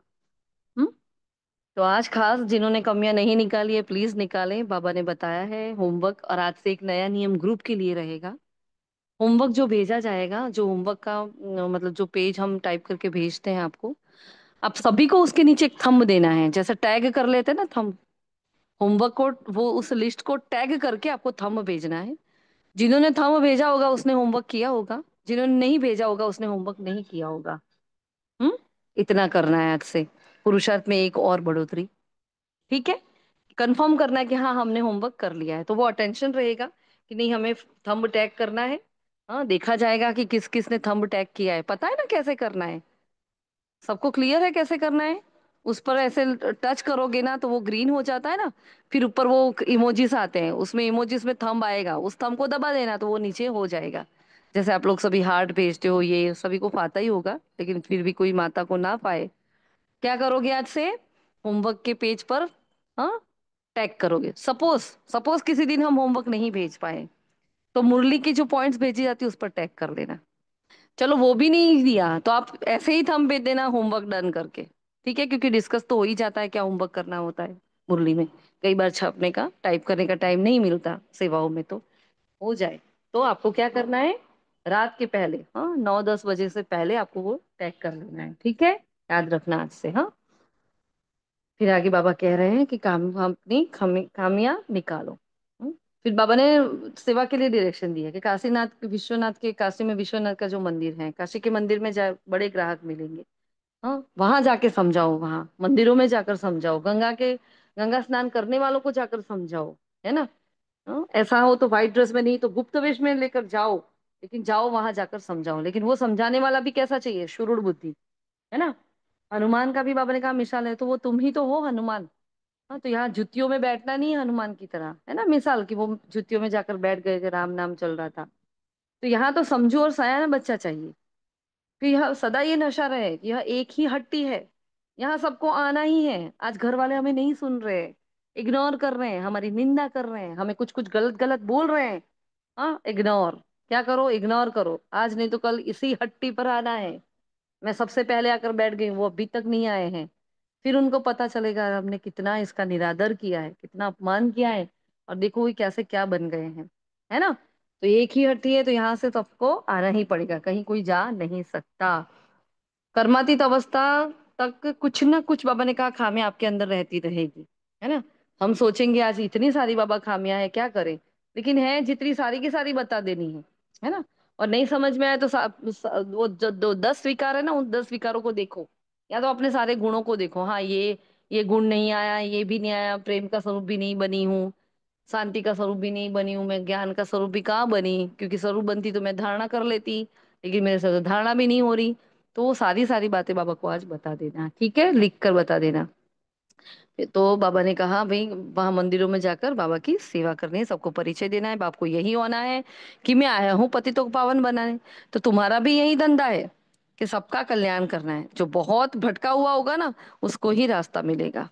हम्म। तो आज खास जिन्होंने कमियां नहीं निकाली है, प्लीज निकालें। बाबा ने बताया है होमवर्क, और आज से एक नया नियम ग्रुप के लिए रहेगा। होमवर्क जो भेजा जाएगा, जो होमवर्क का मतलब जो पेज हम टाइप करके भेजते हैं आपको, आप सभी को उसके नीचे एक थंब देना है, जैसे टैग कर लेते हैं ना थंब। होमवर्क को, वो उस लिस्ट को टैग करके आपको थंब भेजना है। जिन्होंने थंब भेजा होगा उसने होमवर्क किया होगा, जिन्होंने नहीं भेजा होगा उसने होमवर्क नहीं किया होगा। हम्म। इतना करना है आज से। पुरुषार्थ में एक और बढ़ोतरी। ठीक है। कंफर्म करना है कि हाँ हमने होमवर्क कर लिया है, तो वो अटेंशन रहेगा कि नहीं, हमें थंब टैग करना है। हाँ, देखा जाएगा कि किस किस ने थंब टैग किया है, पता है ना कैसे करना है? सबको क्लियर है कैसे करना है? उस पर ऐसे टच करोगे ना तो वो ग्रीन हो जाता है ना। फिर ऊपर वो इमोजीज आते हैं, उसमें इमोजीज में थंब आएगा, उस थंब को दबा देना तो वो नीचे हो जाएगा। जैसे आप लोग सभी हार्ट भेजते हो, ये सभी को पाता ही होगा, लेकिन फिर भी कोई माता को ना पाए। क्या करोगे आज से? होमवर्क के पेज पर, हाँ, टैग करोगे। सपोज सपोज किसी दिन हम होमवर्क नहीं भेज पाए, तो मुरली की जो पॉइंट्स भेजी जाती है उस पर टैग कर लेना। चलो वो भी नहीं दिया तो आप ऐसे ही थंब भेज देना होमवर्क डन करके। ठीक है, क्योंकि डिस्कस तो हो ही जाता है क्या होमवर्क करना होता है मुरली में। कई बार छापने का, टाइप करने का टाइम नहीं मिलता सेवाओं में, तो हो जाए। तो आपको क्या करना है? रात के पहले, हाँ, 9-10 बजे से पहले आपको वो टैग कर लेना है, ठीक है? याद रखना आज से, हाँ। फिर आगे बाबा कह रहे हैं कि काम, हम अपनी खामियां निकालो। फिर बाबा ने सेवा के लिए डायरेक्शन दी है कि काशीनाथ विश्वनाथ के, काशी में विश्वनाथ का जो मंदिर है, काशी के मंदिर में जा बड़े ग्राहक मिलेंगे। हाँ, वहां जाके समझाओ, वहां मंदिरों में जाकर समझाओ, गंगा स्नान करने वालों को जाकर समझाओ, है ना? हाँ, ऐसा हो तो व्हाइट ड्रेस में नहीं तो गुप्त वेश में लेकर जाओ, लेकिन जाओ वहां जाकर समझाओ। लेकिन वो समझाने वाला भी कैसा चाहिए? शुरूढ़ बुद्धि, है ना? हनुमान का भी बाबा ने कहा मिसाल है, तो वो तुम ही तो हो हनुमान। हाँ, तो यहाँ जुतियों में बैठना नहीं है हनुमान की तरह, है ना? मिसाल कि वो जुतियों में जाकर बैठ गए कि राम नाम चल रहा था। तो यहाँ तो समझो और सयाना बच्चा चाहिए। फिर यह सदा ये नशा रहे कि यह एक ही हट्टी है, यहाँ सबको आना ही है। आज घर वाले हमें नहीं सुन रहे, इग्नोर कर रहे हैं, हमारी निंदा कर रहे हैं, हमें कुछ कुछ गलत गलत बोल रहे हैं। हाँ, इग्नोर। क्या करो? इग्नोर करो। आज नहीं तो कल इसी हट्टी पर आना है। मैं सबसे पहले आकर बैठ गई, वो अभी तक नहीं आए हैं। फिर उनको पता चलेगा हमने कितना इसका निरादर किया है, कितना अपमान किया है। और देखो ये कैसे क्या बन गए हैं, है ना? तो एक ही हट्टी है, तो यहाँ से सबको आना ही पड़ेगा, कहीं कोई जा नहीं सकता। कर्मातीत अवस्था तक कुछ ना कुछ बाबा ने कहा खामियां आपके अंदर रहती रहेगी, है ना? हम सोचेंगे आज इतनी सारी बाबा खामियां है, क्या करें? लेकिन है जितनी सारी की सारी बता देनी है ना? और नहीं समझ में आए तो वो जो 10 विकार है ना, उन 10 विकारों को देखो, या तो अपने सारे गुणों को देखो। हाँ, ये गुण नहीं आया, ये भी नहीं आया, प्रेम का स्वरूप भी नहीं बनी हूँ, शांति का स्वरूप भी नहीं बनी हूं, मैं ज्ञान का स्वरूप भी कहाँ बनी, क्योंकि स्वरूप बनती तो मैं धारणा कर लेती, लेकिन मेरे से तो धारणा भी नहीं हो रही। तो वो सारी सारी बातें बाबा को आज बता देना, ठीक है? लिख कर बता देना। तो बाबा ने कहा भाई वहां मंदिरों में जाकर बाबा की सेवा करनी है, सबको परिचय देना है, बाप को यही होना है कि मैं आया हूँ पतितों को पावन बनाने। तो तुम्हारा भी यही धंधा है कि सबका कल्याण करना है। जो बहुत भटका हुआ होगा ना, उसको ही रास्ता मिलेगा।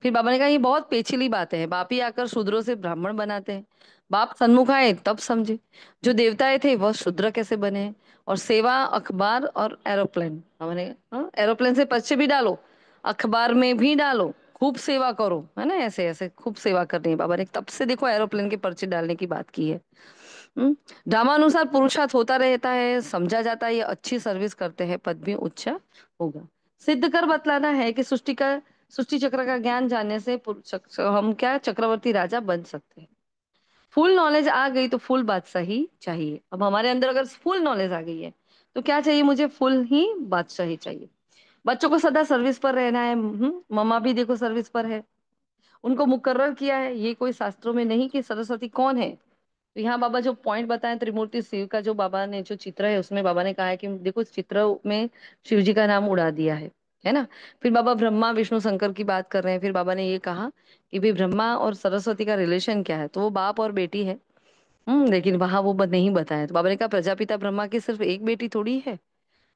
फिर बाबा ने कहा ये बहुत पेचीली बात है, बाप ही आकर शूद्रों से ब्राह्मण बनाते हैं। बाप सन्मुख आए तब समझे जो देवताएं थे वह शूद्र कैसे बने हैं। और सेवा अखबार और एरोप्लेन, हमने हाँ एरोप्लेन से पर्चे भी डालो, अखबार में भी डालो, खूब सेवा करो, है ना, ऐसे ऐसे खूब सेवा करनी है। बाबा ने तब से देखो एरोप्लेन के पर्चे डालने की बात की है। ड्रामानुसार पुरुषार्थ होता रहता है, समझा जाता है ये अच्छी सर्विस करते हैं, पद भी उच्च होगा। सिद्ध कर बतलाना है कि सृष्टि चक्र का ज्ञान जानने से हम क्या चक्रवर्ती राजा बन सकते हैं। फुल नॉलेज आ गई तो फुल बादशाही चाहिए। अब हमारे अंदर अगर फुल नॉलेज आ गई है तो क्या चाहिए, मुझे फुल ही बादशाही चाहिए। बच्चों को सदा सर्विस पर रहना है। मम्मा भी देखो सर्विस पर है, उनको मुकर्रर किया है। ये कोई शास्त्रों में नहीं कि सरस्वती कौन है। तो यहाँ बाबा जो पॉइंट बताए त्रिमूर्ति शिव का, जो बाबा ने जो चित्र है उसमें बाबा ने कहा है कि देखो इस चित्र में शिव जी का नाम उड़ा दिया है ना। फिर बाबा ब्रह्मा विष्णु शंकर की बात कर रहे हैं। फिर बाबा ने ये कहा कि भाई ब्रह्मा और सरस्वती का रिलेशन क्या है, तो वो बाप और बेटी है। लेकिन वहां वो नहीं बताया। तो बाबा ने कहा प्रजापिता ब्रह्मा की सिर्फ एक बेटी थोड़ी है,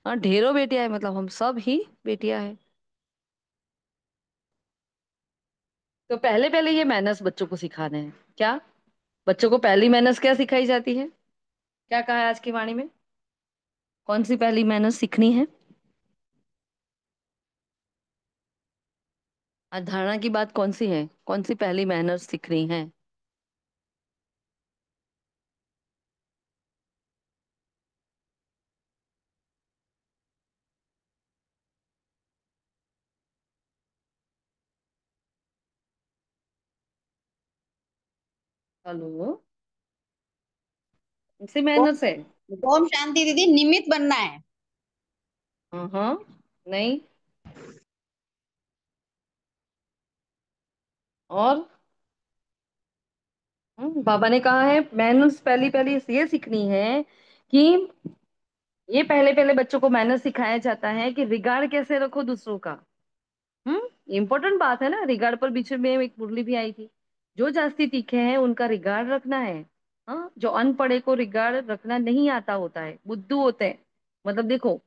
हाँ ढेरों बेटियां है, मतलब हम सब ही बेटियां हैं। तो पहले पहले ये मैनर्स बच्चों को सिखाने हैं क्या। बच्चों को पहली मैनर्स क्या सिखाई जाती है, क्या कहा है आज की वाणी में, कौन सी पहली मैनर्स सीखनी है। आज धारणा की बात कौन सी है, कौन सी पहली मैनर्स सीखनी है। हेलो, कौन सी मैनर्स है। ओम शांति दीदी, निमित्त बनना है। हाँ हाँ, नहीं, और बाबा ने कहा है मैनर्स पहली पहली ये सीखनी है कि ये पहले पहले बच्चों को मैनर्स सिखाया जाता है कि रिगार्ड कैसे रखो दूसरों का। इंपॉर्टेंट बात है ना, रिगार्ड पर बीच में एक मुरली भी आई थी। जो जास्ती तीखे हैं उनका रिगार्ड रखना है। हाँ, जो अनपढ़े को रिगार्ड रखना नहीं आता होता है, बुद्धू होते हैं। मतलब देखो,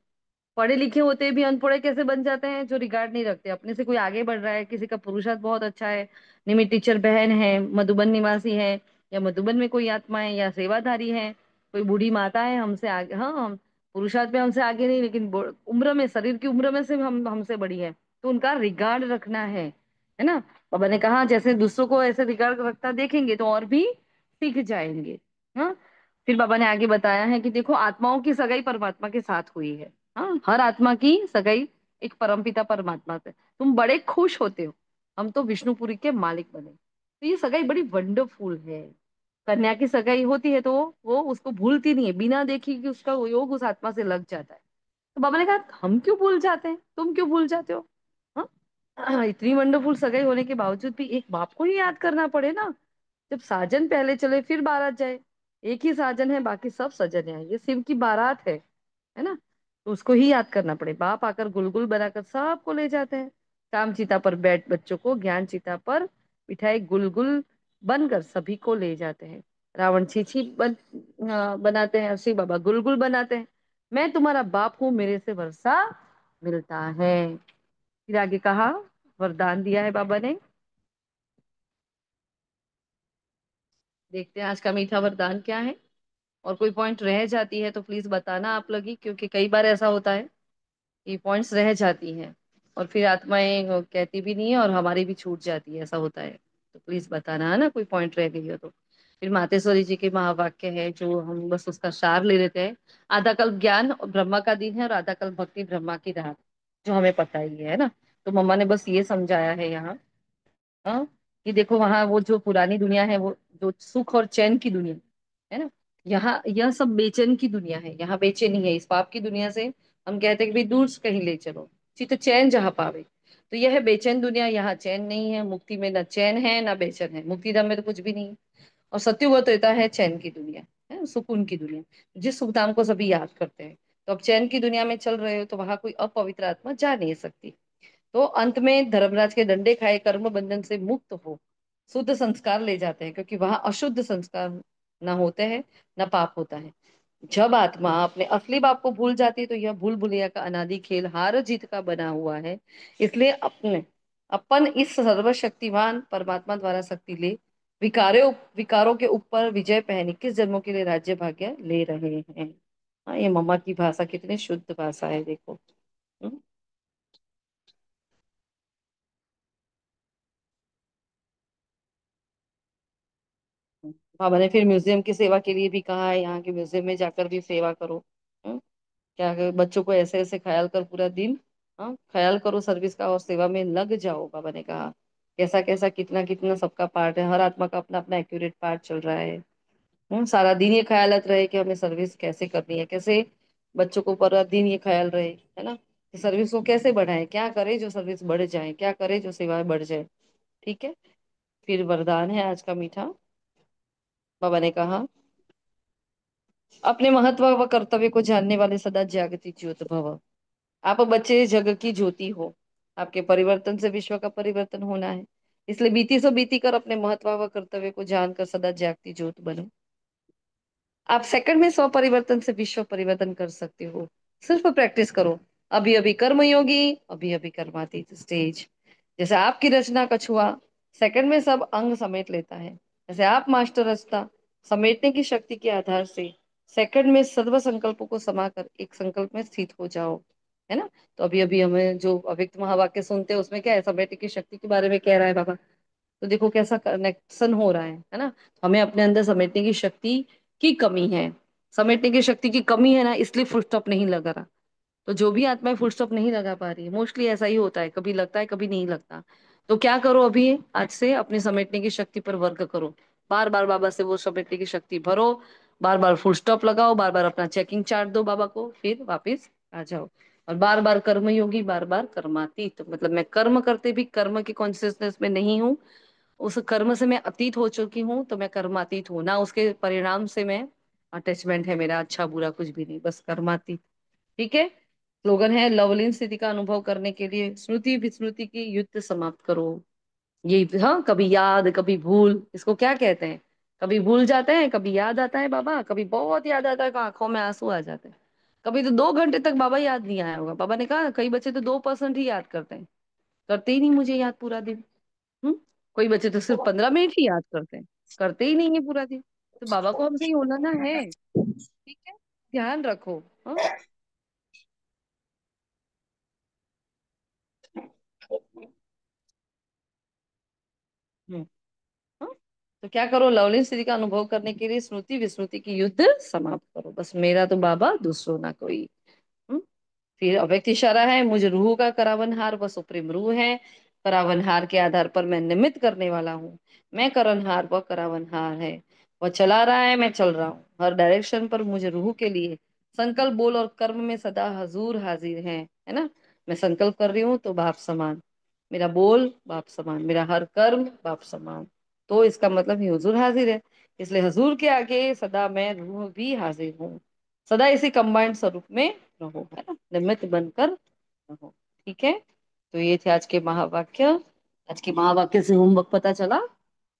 पढ़े लिखे होते भी अनपढ़े कैसे बन जाते हैं, जो रिगार्ड नहीं रखते। अपने से कोई आगे बढ़ रहा है, किसी का पुरुषार्थ बहुत अच्छा है, निमित टीचर बहन है, मधुबन निवासी है, या मधुबन में कोई आत्मा है, या सेवाधारी है, कोई बूढ़ी माता है हमसे आगे, हाँ हम पुरुषार्थ में हमसे आगे नहीं, लेकिन उम्र में, शरीर की उम्र में से हम हमसे बड़ी है, तो उनका रिगार्ड रखना है ना। बाबा ने कहा जैसे दूसरों को ऐसे रिगार्ड रखता देखेंगे तो और भी सीख जाएंगे। हाँ, फिर बाबा ने आगे बताया है कि देखो आत्माओं की सगाई परमात्मा के साथ हुई है। हाँ, हर आत्मा की सगाई एक परमपिता परमात्मा से। तुम बड़े खुश होते हो, हम तो विष्णुपुरी के मालिक बने। तो ये सगाई बड़ी वंडरफुल है। कन्या की सगाई होती है तो वो उसको भूलती नहीं है, बिना देखी कि उसका वो योग उस आत्मा से लग जाता है। तो बाबा ने कहा हम क्यों भूल जाते हैं, तुम क्यों भूल जाते हो। हाँ, इतनी वंडरफुल सगाई होने के बावजूद भी एक बाप को ही याद करना पड़े ना। जब साजन पहले चले फिर बारात जाए, एक ही साजन है बाकी सब सजन है, ये शिव की बारात है ना। तो उसको ही याद करना पड़े। बाप आकर गुलगुल बनाकर सबको ले जाते हैं। काम चिता पर बैठ बच्चों को ज्ञान चिता पर बिठाए गुलगुल बनकर सभी को ले जाते हैं। रावण छीछी बनाते हैं, शिव बाबा गुलगुल बनाते हैं। मैं तुम्हारा बाप हूँ, मेरे से वर्षा मिलता है। फिर आगे कहा, वरदान दिया है बाबा ने। देखते हैं आज का मीठा वरदान क्या है। और कोई पॉइंट रह जाती है तो प्लीज बताना आप लोग ही, क्योंकि कई बार ऐसा होता है कि पॉइंट्स रह जाती हैं और फिर आत्माएं कहती भी नहीं है और हमारी भी छूट जाती है, ऐसा होता है। तो प्लीज बताना है ना, कोई पॉइंट रह गई हो तो। फिर मातेश्वरी जी के महावाक्य है जो हम बस उसका सार ले लेते हैं। आधा कल्प ज्ञान और ब्रह्मा का दिन है और आधा कल्प भक्ति ब्रह्मा की रात, जो हमें पता ही है ना। तो मम्मा ने बस ये समझाया है यहाँ, हाँ, कि देखो वहां वो जो पुरानी दुनिया है, वो जो सुख और चैन की दुनिया है ना, यहाँ यह सब बेचैन की दुनिया है, यहाँ बेचैनी है। इस पाप की दुनिया से हम कहते हैं कि भाई दूर से कहीं ले चलो, चित्त चैन जहाँ पावे। तो यह है बेचैन दुनिया, यहाँ चैन नहीं है। मुक्ति में न चैन है न बेचैन है, मुक्ति धाम में तो कुछ भी नहीं है। और सत्युग होता है चैन की दुनिया, है सुकून की दुनिया, जिस सुख धाम को सभी याद करते हैं। तो अब चैन की दुनिया में चल रहे हो तो वहां कोई अपवित्र आत्मा जा नहीं सकती। तो अंत में धर्मराज के डंडे खाए कर्म बंधन से मुक्त हो शुद्ध संस्कार ले जाते हैं, क्योंकि वहां अशुद्ध संस्कार ना होते हैं, ना पाप होता है। जब आत्मा अपने असली बाप को भूल जाती है तो यह भूल भुलैया का अनादि खेल हार जीत का बना हुआ है। इसलिए अपने अपन इस सर्वशक्तिमान परमात्मा द्वारा शक्ति ले विकारों विकारों के ऊपर विजय पहन 21 जन्मों के लिए राज्य भाग्य ले रहे हैं। हाँ, ये मम्मा की भाषा कितनी शुद्ध भाषा है, देखो। हम्म। बाबा ने फिर म्यूजियम की सेवा के लिए भी कहा है, यहाँ के म्यूजियम में जाकर भी सेवा करो। हम्म, क्या कहे, बच्चों को ऐसे ऐसे ख्याल कर पूरा दिन। हाँ, ख्याल करो सर्विस का और सेवा में लग जाओ, बाबा ने कहा। कैसा कैसा कितना कितना सबका पार्ट है, हर आत्मा का अपना अपना एक्यूरेट पार्ट चल रहा है। सारा दिन ये ख्यालत रहे कि हमें सर्विस कैसे करनी है, कैसे बच्चों को पूरा दिन ये ख्याल रहे, है ना, कि सर्विस को कैसे बढ़ाएं, क्या करे जो सर्विस बढ़ जाए, क्या करे जो सेवाएं बढ़ जाए। ठीक है। फिर वरदान है आज का मीठा। बाबा ने कहा, अपने महत्व व कर्तव्य को जानने वाले सदा जागती ज्योत भव। आप बच्चे जग की ज्योति हो। आपके परिवर्तन से विश्व का परिवर्तन होना है। इसलिए बीती सो बीती कर अपने महत्व व कर्तव्य को जानकर सदा जागती ज्योत बनो। आप सेकंड में 100 परिवर्तन से विश्व परिवर्तन कर सकते हो। सिर्फ प्रैक्टिस करो। अभी अभी कर्मयोगी, अभी अभी कर्मातीत स्टेज। जैसे आपकी रचना कछुआ सेकंड में सब अंग समेट लेता है, जैसे आप मास्टर रचना समेटने की शक्ति के आधार से सेकंड में सर्व संकल्पों को समाकर एक संकल्प में स्थित हो जाओ। है ना। तो अभी अभी हमें जो अव्यक्त महावाक्य सुनते हैं उसमें क्या है, समेटने की शक्ति के बारे में कह रहा है बाबा। तो देखो कैसा कनेक्शन हो रहा है ना। हमें अपने अंदर समेटने की शक्ति की कमी है। समेटने की शक्ति की कमी है ना, इसलिए फुल स्टॉप नहीं लगा रहा। तो जो भी आत्माएं फुल स्टॉप नहीं लगा पा रही है, मोस्टली ऐसा ही होता है, कभी लगता है कभी नहीं लगता। तो क्या करो, अभी आज से अपनी समेटने की शक्ति पर वर्क करो। बार बार बाबा से वो समेटने की शक्ति भरो। बार बार फुल स्टॉप लगाओ, बार बार अपना चेकिंग चार्ट दो बाबा को, फिर वापिस आ जाओ। और बार बार कर्मयोगी, बार बार कर्मातीत, तो मतलब मैं कर्म करते भी कर्म की कॉन्शियसनेस में नहीं हूँ। उस कर्म से मैं अतीत हो चुकी हूँ, तो मैं कर्मातीत हूँ ना, उसके परिणाम से मैं अटैचमेंट है मेरा, अच्छा बुरा कुछ भी नहीं, बस कर्मातीत। ठीक है। स्लोगन है, लवलीन स्थिति का अनुभव करने के लिए स्मृति विस्मृति की युद्ध समाप्त करो। ये हाँ, कभी याद कभी भूल, इसको क्या कहते हैं। कभी भूल जाते हैं, कभी याद आता है बाबा, कभी बहुत याद आता है, आंखों में आंसू आ जाते हैं। कभी तो 2 घंटे तक बाबा याद नहीं आया होगा। बाबा ने कहा कई बच्चे तो 2% ही याद करते हैं, करते ही नहीं मुझे याद पूरा दिन। हम्म। कोई बच्चे तो सिर्फ 15 मिनट ही याद करते हैं, करते ही नहीं है पूरा दिन। तो बाबा को हमसे ये होना है। ठीक है। ध्यान रखो। हाँ। हम्म। हाँ? तो क्या करो, लवलीन स्थिति का अनुभव करने के लिए स्मृति विस्मृति की युद्ध समाप्त करो। बस मेरा तो बाबा, दूसरों ना कोई। हम्म? फिर अव्यक्त इशारा है, मुझ रूह का करावनहार वह सुप्रीम रूह है। करावनहार के आधार पर मैं निमित्त करने वाला हूँ। मैं करनहार, वह करावनहार है। वह चला रहा है, मैं चल रहा हूँ। हर डायरेक्शन पर मुझे रूह के लिए संकल्प बोल और कर्म में सदा हजूर हाजिर है ना। मैं संकल्प कर रही हूँ तो बाप समान, मेरा बोल बाप समान, मेरा हर कर्म बाप समान। तो इसका मतलब ये हुजूर हाजिर है। इसलिए हजूर के आगे सदा मैं रूह भी हाजिर हूँ। सदा इसी कंबाइंड स्वरूप में रहो, है ना, निमित्त बनकर रहो। ठीक है। तो ये थे आज के महावाक्य। आज के महावाक्य से होमवर्क पता चला।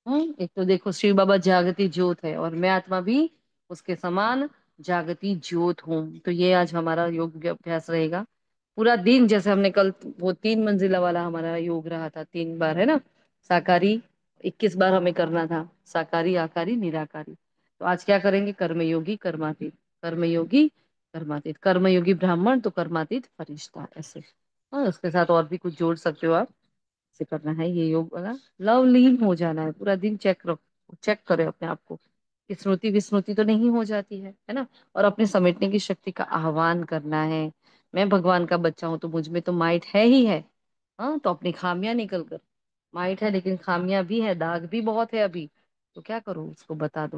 एक तो देखो, शिव बाबा जागती ज्योत है और मैं आत्मा भी उसके समान जागती ज्योत हूँ। तो ये आज हमारा योग अभ्यास रहेगा पूरा दिन। जैसे हमने कल वो 3 मंजिला वाला हमारा योग रहा था, 3 बार, है ना। साकारी 21 बार हमें करना था, साकारी आकारी निराकारी। तो आज क्या करेंगे, कर्मयोगी कर्मातीत, कर्मयोगी कर्मातीत, कर्मयोगी ब्राह्मण तो कर्मातीत फरिश्ता, ऐसे। और उसके साथ और भी कुछ जोड़ सकते हो आप। से करना है ये योग वाला। लव लीन हो जाना है पूरा दिन। चेक रखो, चेक करो अपने आप को कि स्मृति विस्मृति तो नहीं हो जाती है ना। और अपने समेटने की शक्ति का आह्वान करना है। मैं भगवान का बच्चा हूं तो मुझ में तो माइट है ही है। हाँ, तो अपनी खामियां निकल कर, माइट है लेकिन खामियां भी है, दाग भी बहुत है अभी। तो क्या करो, उसको बता दो,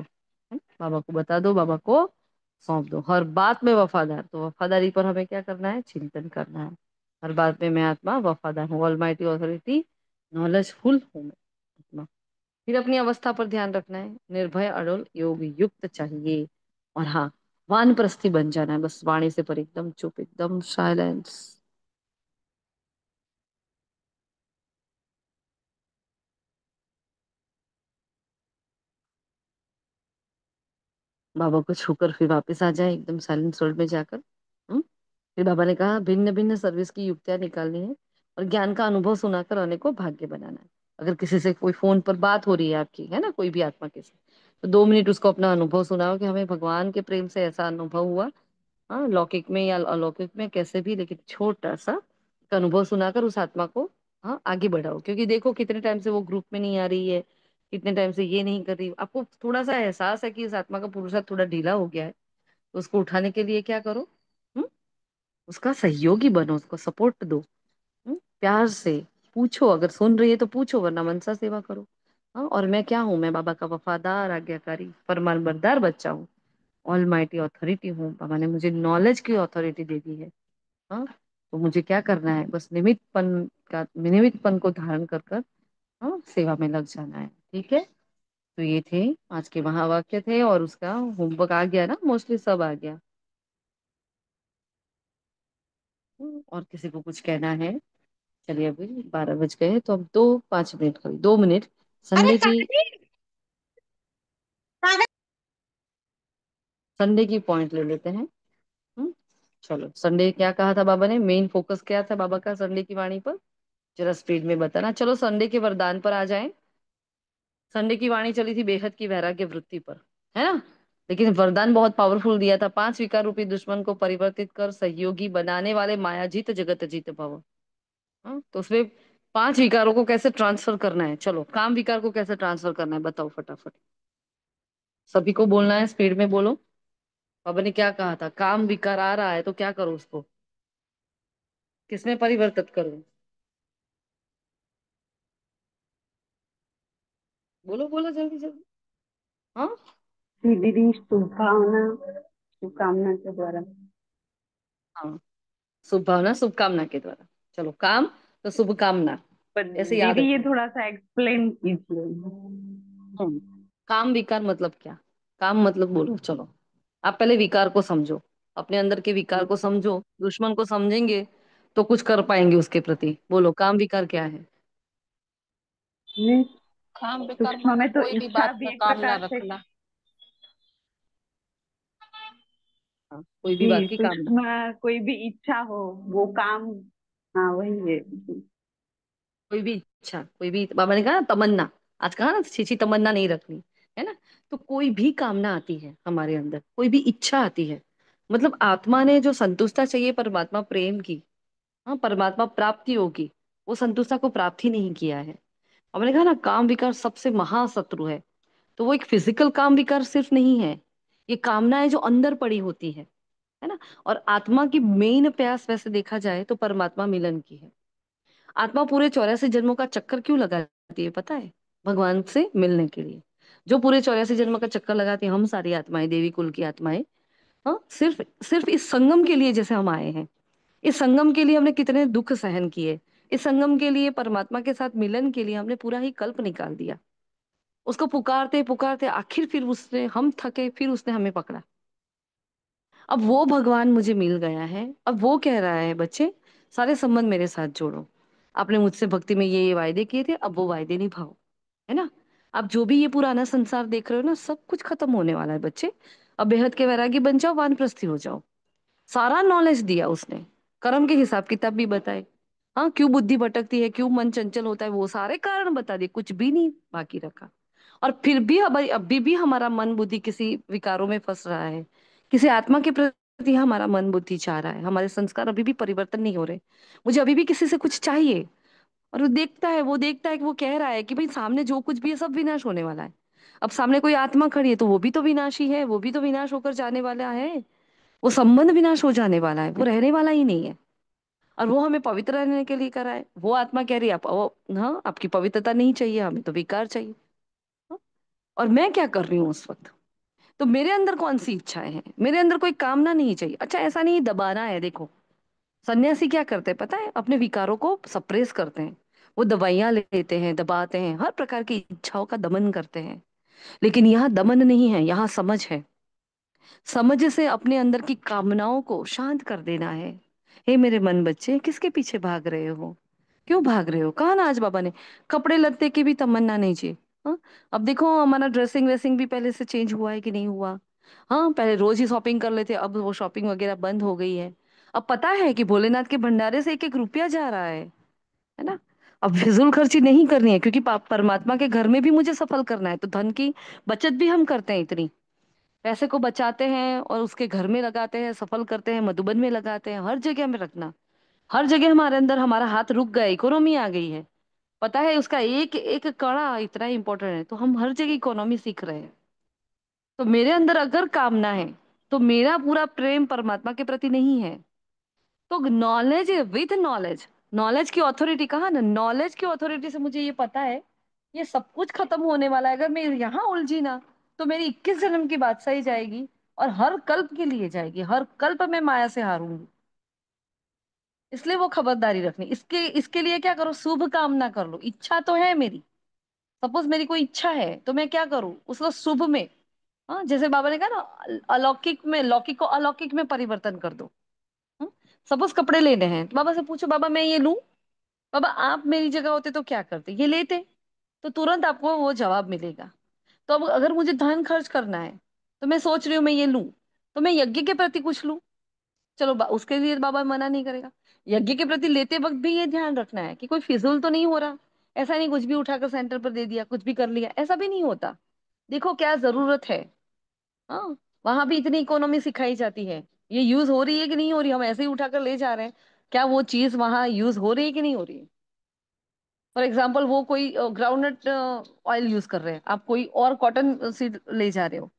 है? बाबा को बता दो, बाबा को सौंप दो। हर बात में वफादार, तो वफादारी पर हमें क्या करना है, चिंतन करना है। हर बात में मैं आत्मा वफादार हूँ, ऑलमाइटी अथॉरिटी नॉलेजफुल हूँ मैं आत्मा। फिर अपनी अवस्था पर ध्यान रखना है, निर्भय अड़ल योग युक्त चाहिए। और हाँ, वानप्रस्थी बन जाना है, बस वाणी से पर एकदम चुप, एकदम साइलेंस। बाबा को छूकर फिर वापस आ जाए एकदम साइलेंट मोड में जाकर। फिर बाबा ने कहा भिन्न भिन्न सर्विस की युक्तियां निकालनी है और ज्ञान का अनुभव सुनाकर अनेक को भाग्य बनाना है। अगर किसी से कोई फोन पर बात हो रही है आपकी, है ना, कोई भी आत्मा के साथ, तो 2 मिनट उसको अपना अनुभव सुनाओ कि हमें भगवान के प्रेम से ऐसा अनुभव हुआ। हाँ, लौकिक में या अलौकिक में कैसे भी, लेकिन छोटा सा एक अनुभव सुनाकर उस आत्मा को, हाँ, आगे बढ़ाओ। क्योंकि देखो कितने टाइम से वो ग्रुप में नहीं आ रही है, कितने टाइम से ये नहीं कर रही, आपको थोड़ा सा एहसास है कि इस आत्मा का पुरुषार्थ थोड़ा ढीला हो गया है, तो उसको उठाने के लिए क्या करो, हम्म उसका सहयोगी बनो, उसको सपोर्ट दो। प्यार से पूछो, अगर सुन रही है तो पूछो, वरना मनसा सेवा करो। हाँ, और मैं क्या हूँ, मैं बाबा का वफादार आज्ञाकारी फरमानबरदार बच्चा हूँ। ऑल माइटी अथॉरिटी हूँ, बाबा ने मुझे नॉलेज की अथॉरिटी दे दी है। हाँ, तो मुझे क्या करना है, बस निमित्तपन को धारण कर कर, हाँ, सेवा में लग जाना है। ठीक है। तो ये थे आज के महावाक्य थे, और उसका होमवर्क आ गया ना, मोस्टली सब आ गया। और किसी को कुछ कहना है? चलिए, अभी 12 बज गए, तो अब 5 मिनट, कभी 2 मिनट अरे संडे की कागज, कागज। संडे की पॉइंट ले लेते हैं। हम्म चलो, संडे क्या कहा था बाबा ने, मेन फोकस क्या था बाबा का संडे की वाणी पर, जरा स्पीड में बताना। चलो संडे के वरदान पर आ जाएं। संडे की वाणी चली थी बेहद की वैराग्य वृत्ति पर, है ना। लेकिन वरदान बहुत पावरफुल दिया था, 5 विकार रूपी दुश्मन को परिवर्तित कर सहयोगी बनाने वाले मायाजीत जगत जीत भव। हाँ, तो उसमें 5 विकारों को कैसे ट्रांसफर करना है, चलो काम विकार को कैसे ट्रांसफर करना है बताओ फटाफट। सभी को बोलना है, स्पीड में बोलो। बाबा ने क्या कहा था, काम विकार आ रहा है तो क्या करो, उसको किसमें परिवर्तित करो? बोलो बोलो, जल्दी जल्दी। हाँ। जी दीदी, शुभकामना, शुभकामना के द्वारा। हाँ, शुभ भावना शुभकामना के द्वारा। चलो, काम तो शुभकामना, पर ऐसे याद दीदी ये रखना। थोड़ा सा एक्सप्लेन कीजिए। हम्म काम विकार मतलब क्या? काम मतलब बोलो, चलो आप पहले विकार को समझो, अपने अंदर के विकार को समझो, दुश्मन को समझेंगे तो कुछ कर पाएंगे उसके प्रति। बोलो, काम विकार क्या है? नहीं, काम बेकार सूक्ष्म माना में तो कोई भी इच्छा बात भी का एक काम ना प्रकार से। रखना। हाँ, कोई भी जी, बात की कामना। सूक्ष्म कोई भी इच्छा हो, वो काम। हाँ, वही है जी। कोई भी इच्छा, कोई भी, बाबा ने कहा ना तमन्ना, आज कहा ना छीछी तमन्ना नहीं रखनी, है ना। तो कोई भी कामना आती है हमारे अंदर, कोई भी इच्छा आती है, मतलब आत्मा ने जो संतुष्टता चाहिए परमात्मा प्रेम की, हाँ, परमात्मा प्राप्ति होगी, वो संतुष्टता को प्राप्त ही नहीं किया है। और मैंने कहा ना, काम विकार सबसे महाशत्रु है। तो वो एक फिजिकल काम विकार सिर्फ नहीं है, ये कामनाएं जो अंदर पड़ी होती है ना। और आत्मा की मेन प्यास वैसे देखा जाए तो परमात्मा मिलन की है। आत्मा पूरे 84 जन्मों का चक्कर क्यों लगाती है पता है? भगवान से मिलने के लिए। जो पूरे 84 जन्मों का चक्कर लगाती है, हम सारी आत्माएं, देवी कुल की आत्माएं, हाँ, सिर्फ सिर्फ इस संगम के लिए जैसे हम आए हैं। इस संगम के लिए हमने कितने दुख सहन किए, इस संगम के लिए, परमात्मा के साथ मिलन के लिए हमने पूरा ही कल्प निकाल दिया। उसको पुकारते पुकारते आखिर फिर उसने, हम थके, फिर उसने हमें पकड़ा। अब वो भगवान मुझे मिल गया है, अब वो कह रहा है बच्चे, सारे संबंध मेरे साथ जोड़ो। आपने मुझसे भक्ति में ये वायदे किए थे, अब वो वायदे निभाओ, है ना। अब जो भी ये पुराना संसार देख रहे हो ना, सब कुछ खत्म होने वाला है बच्चे। अब बेहद के वैरागी बन जाओ, वानप्रस्थी हो जाओ। सारा नॉलेज दिया उसने, कर्म के हिसाब किताब भी बताए। हाँ, क्यों बुद्धि भटकती है, क्यों मन चंचल होता है, वो सारे कारण बता दिए, कुछ भी नहीं बाकी रखा। और फिर भी अभी भी हमारा मन बुद्धि किसी विकारों में फंस रहा है, किसी आत्मा के प्रति हमारा मन बुद्धि चाह रहा है, हमारे संस्कार अभी भी परिवर्तन नहीं हो रहे। मुझे अभी भी किसी से कुछ चाहिए, और वो देखता है कि वो कह रहा है कि भाई सामने जो कुछ भी है सब विनाश होने वाला है। अब सामने कोई आत्मा खड़ी है तो वो भी तो विनाशी है, वो भी तो विनाश होकर जाने वाला है। वो संबंध विनाश हो जाने वाला है, वो रहने वाला ही नहीं है। और वो हमें पवित्र रहने के लिए करा है। वो आत्मा कह रही है, आप हाँ, आपकी पवित्रता नहीं चाहिए, हमें तो विकार चाहिए। हाँ? और मैं क्या कर रही हूँ उस वक्त? तो मेरे अंदर कौन सी इच्छाएं हैं, मेरे अंदर कोई कामना नहीं चाहिए। अच्छा, ऐसा नहीं दबाना है, देखो सन्यासी क्या करते हैं पता है, अपने विकारों को सप्रेस करते हैं। वो दवाइयां लेते हैं, दबाते हैं, हर प्रकार की इच्छाओं का दमन करते हैं। लेकिन यहाँ दमन नहीं है, यहाँ समझ है। समझ से अपने अंदर की कामनाओं को शांत कर देना है। हे मेरे मन बच्चे, किसके पीछे भाग रहे हो? क्यों भाग रहे हो? कहा ना आज बाबा ने, कपड़े लत्ते की भी तमन्ना नहीं चाहिए। हाँ? अब देखो हमारा ड्रेसिंग वेसिंग भी पहले से चेंज हुआ है कि नहीं हुआ? हाँ, पहले रोज ही शॉपिंग कर लेते, अब वो शॉपिंग वगैरह बंद हो गई है। अब पता है कि भोलेनाथ के भंडारे से एक एक रुपया जा रहा है ना। अब फिजूल खर्ची नहीं करनी है, क्योंकि परमात्मा के घर में भी मुझे सफल करना है, तो धन की बचत भी हम करते हैं इतनी, पैसे को बचाते हैं और उसके घर में लगाते हैं, सफल करते हैं, मधुबन में लगाते हैं, हर जगह में रखना। हर जगह हमारे अंदर हमारा हाथ रुक गया, इकोनॉमी आ गई है। पता है उसका एक एक कड़ा इतना इंपॉर्टेंट है, तो हम हर जगह इकोनॉमी सीख रहे हैं। तो मेरे अंदर अगर कामना है, तो मेरा पूरा प्रेम परमात्मा के प्रति नहीं है। तो नॉलेज, विथ नॉलेज, नॉलेज की ऑथोरिटी, कहा ना, नॉलेज की ऑथोरिटी से मुझे ये पता है ये सब कुछ खत्म होने वाला है। अगर मैं यहाँ उलझी ना, तो मेरी 21 जन्म की बात सही जाएगी, और हर कल्प के लिए जाएगी, हर कल्प में माया से हारूंगी। इसलिए वो खबरदारी रखनी, इसके इसके लिए क्या करो, शुभ कामना कर लो। इच्छा तो है मेरी, सपोज मेरी कोई इच्छा है, तो मैं क्या करूँ उसको शुभ में। हाँ, जैसे बाबा ने कहा ना, अलौकिक में, लौकिक को अलौकिक में परिवर्तन कर दो। सपोज कपड़े लेने हैं, तो बाबा से पूछो, बाबा मैं ये लूं? बाबा आप मेरी जगह होते तो क्या करते, ये लेते? तो तुरंत आपको वो जवाब मिलेगा। तो अब अगर मुझे धन खर्च करना है, तो मैं सोच रही हूँ मैं ये लूं, तो मैं यज्ञ के प्रति कुछ लूं। चलो उसके लिए बाबा मना नहीं करेगा। यज्ञ के प्रति लेते वक्त भी ये ध्यान रखना है कि कोई फिजूल तो नहीं हो रहा। ऐसा नहीं कुछ भी उठाकर सेंटर पर दे दिया, कुछ भी कर लिया, ऐसा भी नहीं होता। देखो क्या जरूरत है। हाँ, वहां भी इतनी इकोनॉमी सिखाई जाती है, ये यूज हो रही है कि नहीं हो रही, हम ऐसे ही उठाकर ले जा रहे हैं। क्या वो चीज वहां यूज हो रही है कि नहीं हो रही है? फॉर एग्जाम्पल, वो कोई ग्राउंडनट ऑयल यूज कर रहे हैं, आप कोई और कॉटन सीड ले जा रहे हो,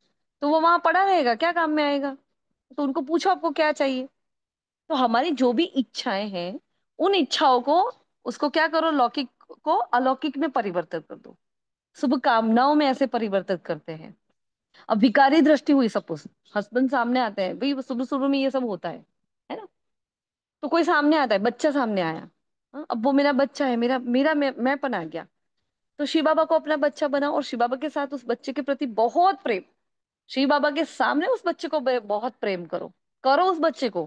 तो वो वहां पड़ा रहेगा, क्या काम में आएगा? तो उनको पूछो आपको क्या चाहिए। तो हमारी जो भी इच्छाएं हैं, उन इच्छाओं को, उसको क्या करो, लौकिक को अलौकिक में परिवर्तित कर दो। शुभ कामनाओं में ऐसे परिवर्तित करते हैं। अब विकारी दृष्टि हुई, सपोज हस्बैंड सामने आते हैं, भाई शुरू शुरू में ये सब होता है ना। तो कोई सामने आता है, बच्चा सामने आया, हाँ, अब वो मेरा बच्चा है, मेरा मेरा मैं पन आ गया। तो शिव बाबा को अपना बच्चा बनाओ, और शिव बाबा के साथ उस बच्चे के प्रति बहुत प्रेम, शिव बाबा के सामने उस बच्चे को बहुत प्रेम करो। करो उस बच्चे को,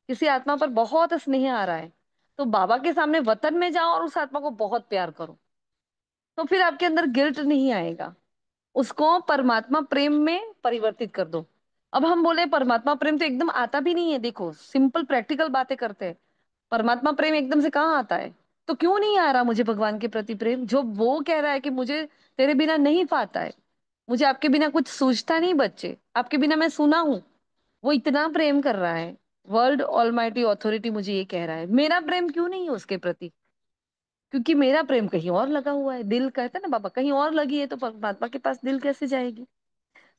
किसी आत्मा पर बहुत स्नेह आ रहा है, तो बाबा के सामने वतन में जाओ और उस आत्मा को बहुत प्यार करो। तो फिर आपके अंदर गिल्ट नहीं आएगा, उसको परमात्मा प्रेम में परिवर्तित कर दो। अब हम बोले परमात्मा प्रेम तो एकदम आता भी नहीं है, देखो सिंपल प्रैक्टिकल बातें करते हैं। परमात्मा प्रेम एकदम से कहाँ आता है? तो क्यों नहीं आ रहा मुझे भगवान के प्रति प्रेम, जो वो कह रहा है कि मुझे तेरे बिना नहीं पाता है, मुझे आपके बिना कुछ सूझता नहीं बच्चे, आपके बिना मैं सुना हूं। वो इतना प्रेम कर रहा है, वर्ल्ड ऑलमाइटी ऑथोरिटी मुझे ये कह रहा है, मेरा प्रेम क्यों नहीं है उसके प्रति? क्योंकि मेरा प्रेम कहीं और लगा हुआ है, दिल कहता है ना बाबा, कहीं और लगी है तो परमात्मा के पास दिल कैसे जाएगी?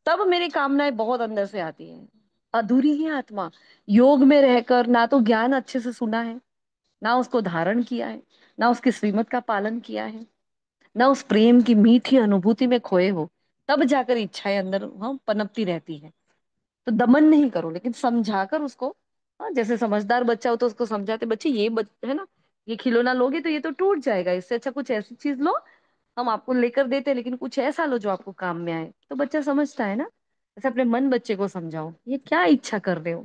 तब मेरी कामनाएं बहुत अंदर से आती हैं। अधूरी है आत्मा, योग में रहकर ना तो ज्ञान अच्छे से सुना है, ना उसको धारण किया है, ना उसकी श्रीमत का पालन किया है, ना उस प्रेम की मीठी अनुभूति में खोए हो, तब जाकर इच्छाएं अंदर पनपती रहती है। तो दमन नहीं करो, लेकिन समझाकर उसको, हाँ, जैसे समझदार बच्चा हो तो उसको समझाते, बच्चे ये है ना, ये खिलौना लोगे तो ये तो टूट जाएगा, इससे अच्छा कुछ ऐसी चीज लो, हम आपको लेकर देते हैं, लेकिन कुछ ऐसा लो जो आपको काम में आए। तो बच्चा समझता है ना। ऐसे अपने मन बच्चे को समझाओ, ये क्या इच्छा कर रहे हो,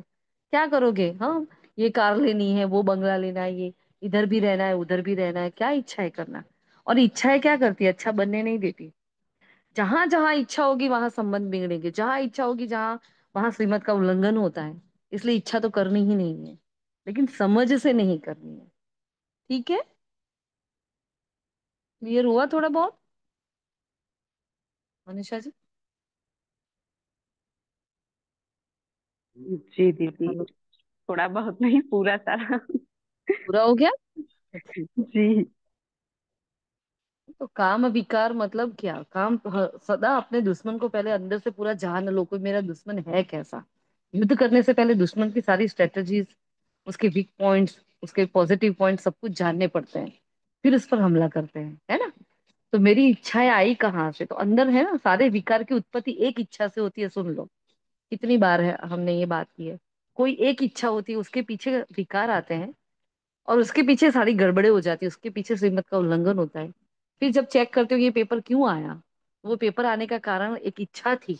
क्या करोगे? हाँ, ये कार लेनी है, वो बंगला लेना है, ये इधर भी रहना है, उधर भी रहना है, क्या इच्छा है करना? और इच्छाएं क्या करती है? अच्छा बनने नहीं देती। जहां जहां इच्छा होगी वहां संबंध बिगड़ेंगे, जहां इच्छा होगी, जहां, वहां श्रीमत का उल्लंघन होता है। इसलिए इच्छा तो करनी ही नहीं है, लेकिन समझ से नहीं करनी है। ठीक है, क्लियर हुआ थोड़ा बहुत, मनीषा जी? जी दीदी, हेलो, थोड़ा बहुत नहीं, पूरा सारा। पूरा हो गया? तो ठीक है। जी। तो काम विकार मतलब क्या, काम सदा अपने दुश्मन को पहले अंदर से पूरा जान लो, कोई मेरा दुश्मन है कैसा। युद्ध करने से पहले दुश्मन की सारी स्ट्रेटजीज, उसके वीक पॉइंट्स, उसके पॉजिटिव पॉइंट्स, सब कुछ जानने पड़ते हैं, फिर उस पर हमला करते हैं, है ना। तो मेरी इच्छाएं आई कहाँ से? तो अंदर है ना, सारे विकार की उत्पत्ति एक इच्छा से होती है, सुन लो। कितनी बार है हमने ये बात की है। कोई एक इच्छा होती है, उसके पीछे विकार आते हैं, और उसके पीछे सारी गड़बड़े हो जाती है, उसके पीछे श्रीमत का उल्लंघन होता है। फिर जब चेक करते हो ये पेपर क्यों आया, वो पेपर आने का कारण एक इच्छा थी,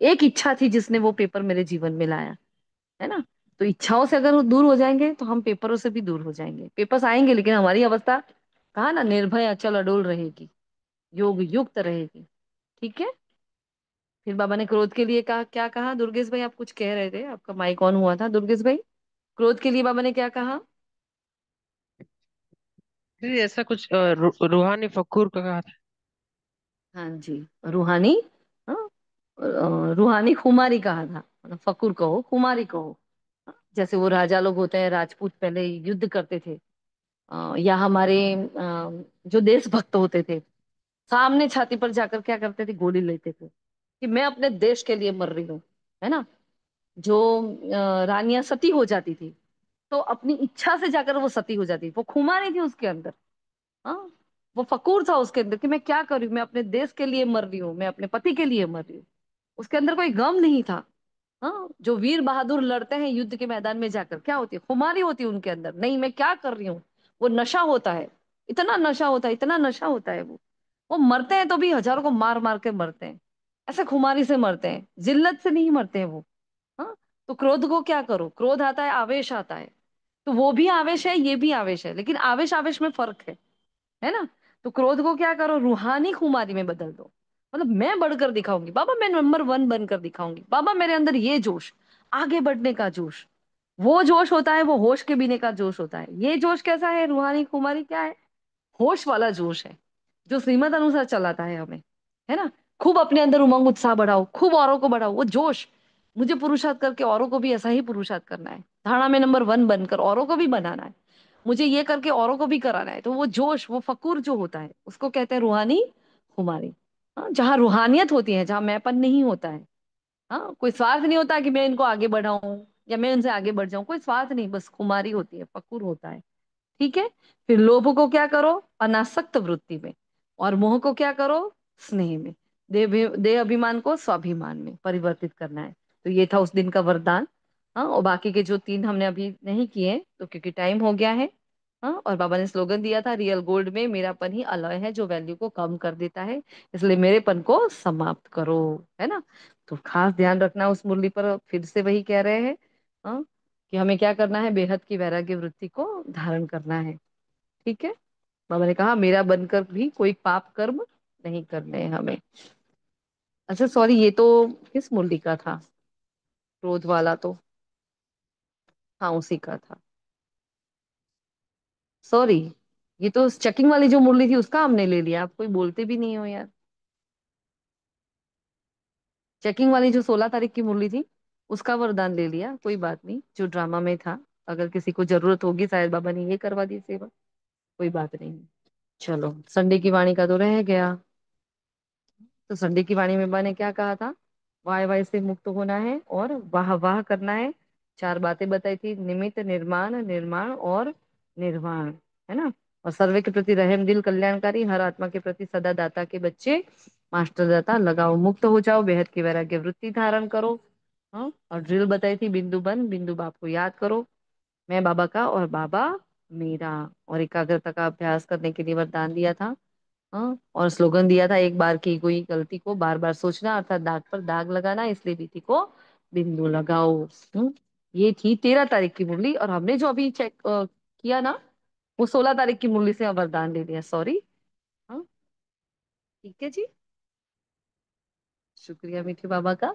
एक इच्छा थी जिसने वो पेपर मेरे जीवन में लाया, है ना। तो इच्छाओं से अगर वो दूर हो जाएंगे, तो हम पेपरों से भी दूर हो जाएंगे। पेपर्स आएंगे, लेकिन हमारी अवस्था, कहा ना, निर्भय अचल अडोल रहेगी, योग युक्त रहेगी। ठीक है। फिर बाबा ने क्रोध के लिए कहा, क्या कहा दुर्गेश भाई? आप कुछ कह रहे थे, आपका माइक ऑन हुआ था दुर्गेश भाई। क्रोध के लिए बाबा ने क्या कहा? दीदी ऐसा कुछ रूहानी फकूर का कहा था। हाँ जी, रूहानी। हाँ, रूहानी खुमारी कहा था, मतलब फकुर कहो खुमारी कहो। जैसे वो राजा लोग होते हैं, राजपूत पहले युद्ध करते थे, या हमारे जो देशभक्त होते थे, सामने छाती पर जाकर क्या करते थे, गोली लेते थे कि मैं अपने देश के लिए मर रही हूँ, है ना। जो रानियां सती हो जाती थी, तो अपनी इच्छा से जाकर वो सती हो जाती थी, वो खुमारी थी उसके अंदर। हाँ, वो फकूर था उसके अंदर कि मैं क्या करूं, मैं अपने देश के लिए मर रही हूँ, मैं अपने पति के लिए मर रही हूँ। उसके अंदर कोई गम नहीं था। हाँ, जो वीर बहादुर लड़ते हैं युद्ध के मैदान में जाकर, क्या होती है, खुमारी होती है उनके अंदर, नहीं मैं क्या कर रही हूँ। वो नशा होता है, इतना नशा होता है, इतना नशा होता है। वो मरते हैं तो भी हजारों को मार मार के मरते हैं, ऐसे खुमारी से मरते हैं, जिल्लत से नहीं मरते हैं वो। हाँ, तो क्रोध को क्या करो, क्रोध आता है, आवेश आता है, तो वो भी आवेश है, ये भी आवेश है, लेकिन आवेश आवेश में फर्क है ना। तो क्रोध को क्या करो, रूहानी खुमारी में बदल दो। मतलब मैं बढ़कर दिखाऊंगी बाबा, मैं नंबर वन बनकर दिखाऊंगी बाबा, मेरे अंदर ये जोश, आगे बढ़ने का जोश, वो जोश होता है, वो होश के बीने का जोश होता है। ये जोश कैसा है, रूहानी खुमारी क्या है, होश वाला जोश है, जो श्रीमत अनुसार चलाता है हमें, है ना। खूब अपने अंदर उमंग उत्साह बढ़ाओ, खूब औरों को बढ़ाओ वो जोश। मुझे पुरुषार्थ करके औरों को भी ऐसा ही पुरुषार्थ करना है, धारणा में नंबर वन बनकर औरों को भी बनाना है, मुझे ये करके औरों को भी कराना है। तो वो जोश, वो फकूर जो होता है, उसको कहते हैं रूहानी खुमारी। हाँ, जहाँ रूहानियत होती है, जहाँ मैंपन नहीं होता है। हाँ, कोई स्वार्थ नहीं होता कि मैं इनको आगे बढ़ाऊं या मैं उनसे आगे बढ़ जाऊं, कोई स्वार्थ नहीं, बस खुमारी होती है, फकूर होता है। ठीक है। फिर लोभ को क्या करो, अनासक्त वृत्ति में। और मोह को क्या करो, स्नेह में। देह अभिमान को स्वाभिमान में परिवर्तित करना है। तो ये था उस दिन का वरदान। हाँ, और बाकी के जो तीन हमने अभी नहीं किए तो क्योंकि टाइम हो गया है। हाँ, और बाबा ने स्लोगन दिया था, रियल गोल्ड में मेरापन ही अलॉय है जो वैल्यू को कम कर देता है, इसलिए मेरेपन को समाप्त करो, है ना। तो खास ध्यान रखना उस मुरली पर, फिर से वही कह रहे हैं। हाँ, कि हमें क्या करना है, बेहद की वैराग्य वृत्ति को धारण करना है। ठीक है। बाबा ने कहा मेरा बनकर भी कोई पाप कर्म नहीं करने हैं हमें। अच्छा सॉरी, ये तो किस मुरली का था, क्रोध वाला तो, हाँ उसी का था, सॉरी। ये तो चेकिंग वाली जो मुरली थी उसका हमने ले लिया, आप कोई बोलते भी नहीं हो यार। चेकिंग वाली जो 16 तारीख की मुरली थी, उसका वरदान ले लिया, कोई बात नहीं, जो ड्रामा में था। अगर किसी को जरूरत होगी, शायद बाबा ने ये करवा दी सेवा, कोई बात नहीं। चलो, संडे की वाणी का तो रह गया। तो संडे की वाणी में बा ने क्या कहा था, वाय वाय से मुक्त होना है और वाह वाह करना है। चार बातें बताई थी, निमित्त, निर्माण, निर्माण और निर्वाण, है ना। और सर्वे के प्रति रहम दिल, कल्याणकारी, हर आत्मा के प्रति सदा दाता के बच्चे, मास्टर दाता लगाओ, मुक्त हो जाओ, बेहद की वैराग्य वृत्ति धारण करो। हाँ, और ड्रिल बताई थी, बिंदु बन, बिंदु बाप को याद करो, मैं बाबा का और बाबा मेरा। और एकाग्रता का अभ्यास करने के लिए वरदान दिया था। हाँ, और स्लोगन दिया था, एक बार की हुई गलती को बार बार सोचना, अर्थात दाग पर दाग लगाना, इसलिए बीती को बिंदु लगाओ। ये थी 13 तारीख की मुरली, और हमने जो अभी चेक किया ना, वो 16 तारीख की मुरली से वरदान ले लिया, सॉरी। हाँ, ठीक है जी। शुक्रिया मीठे बाबा का,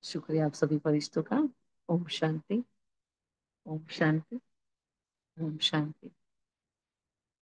शुक्रिया आप सभी फरिश्तों का। ओम शांति, ओम शांति, ओम शांति।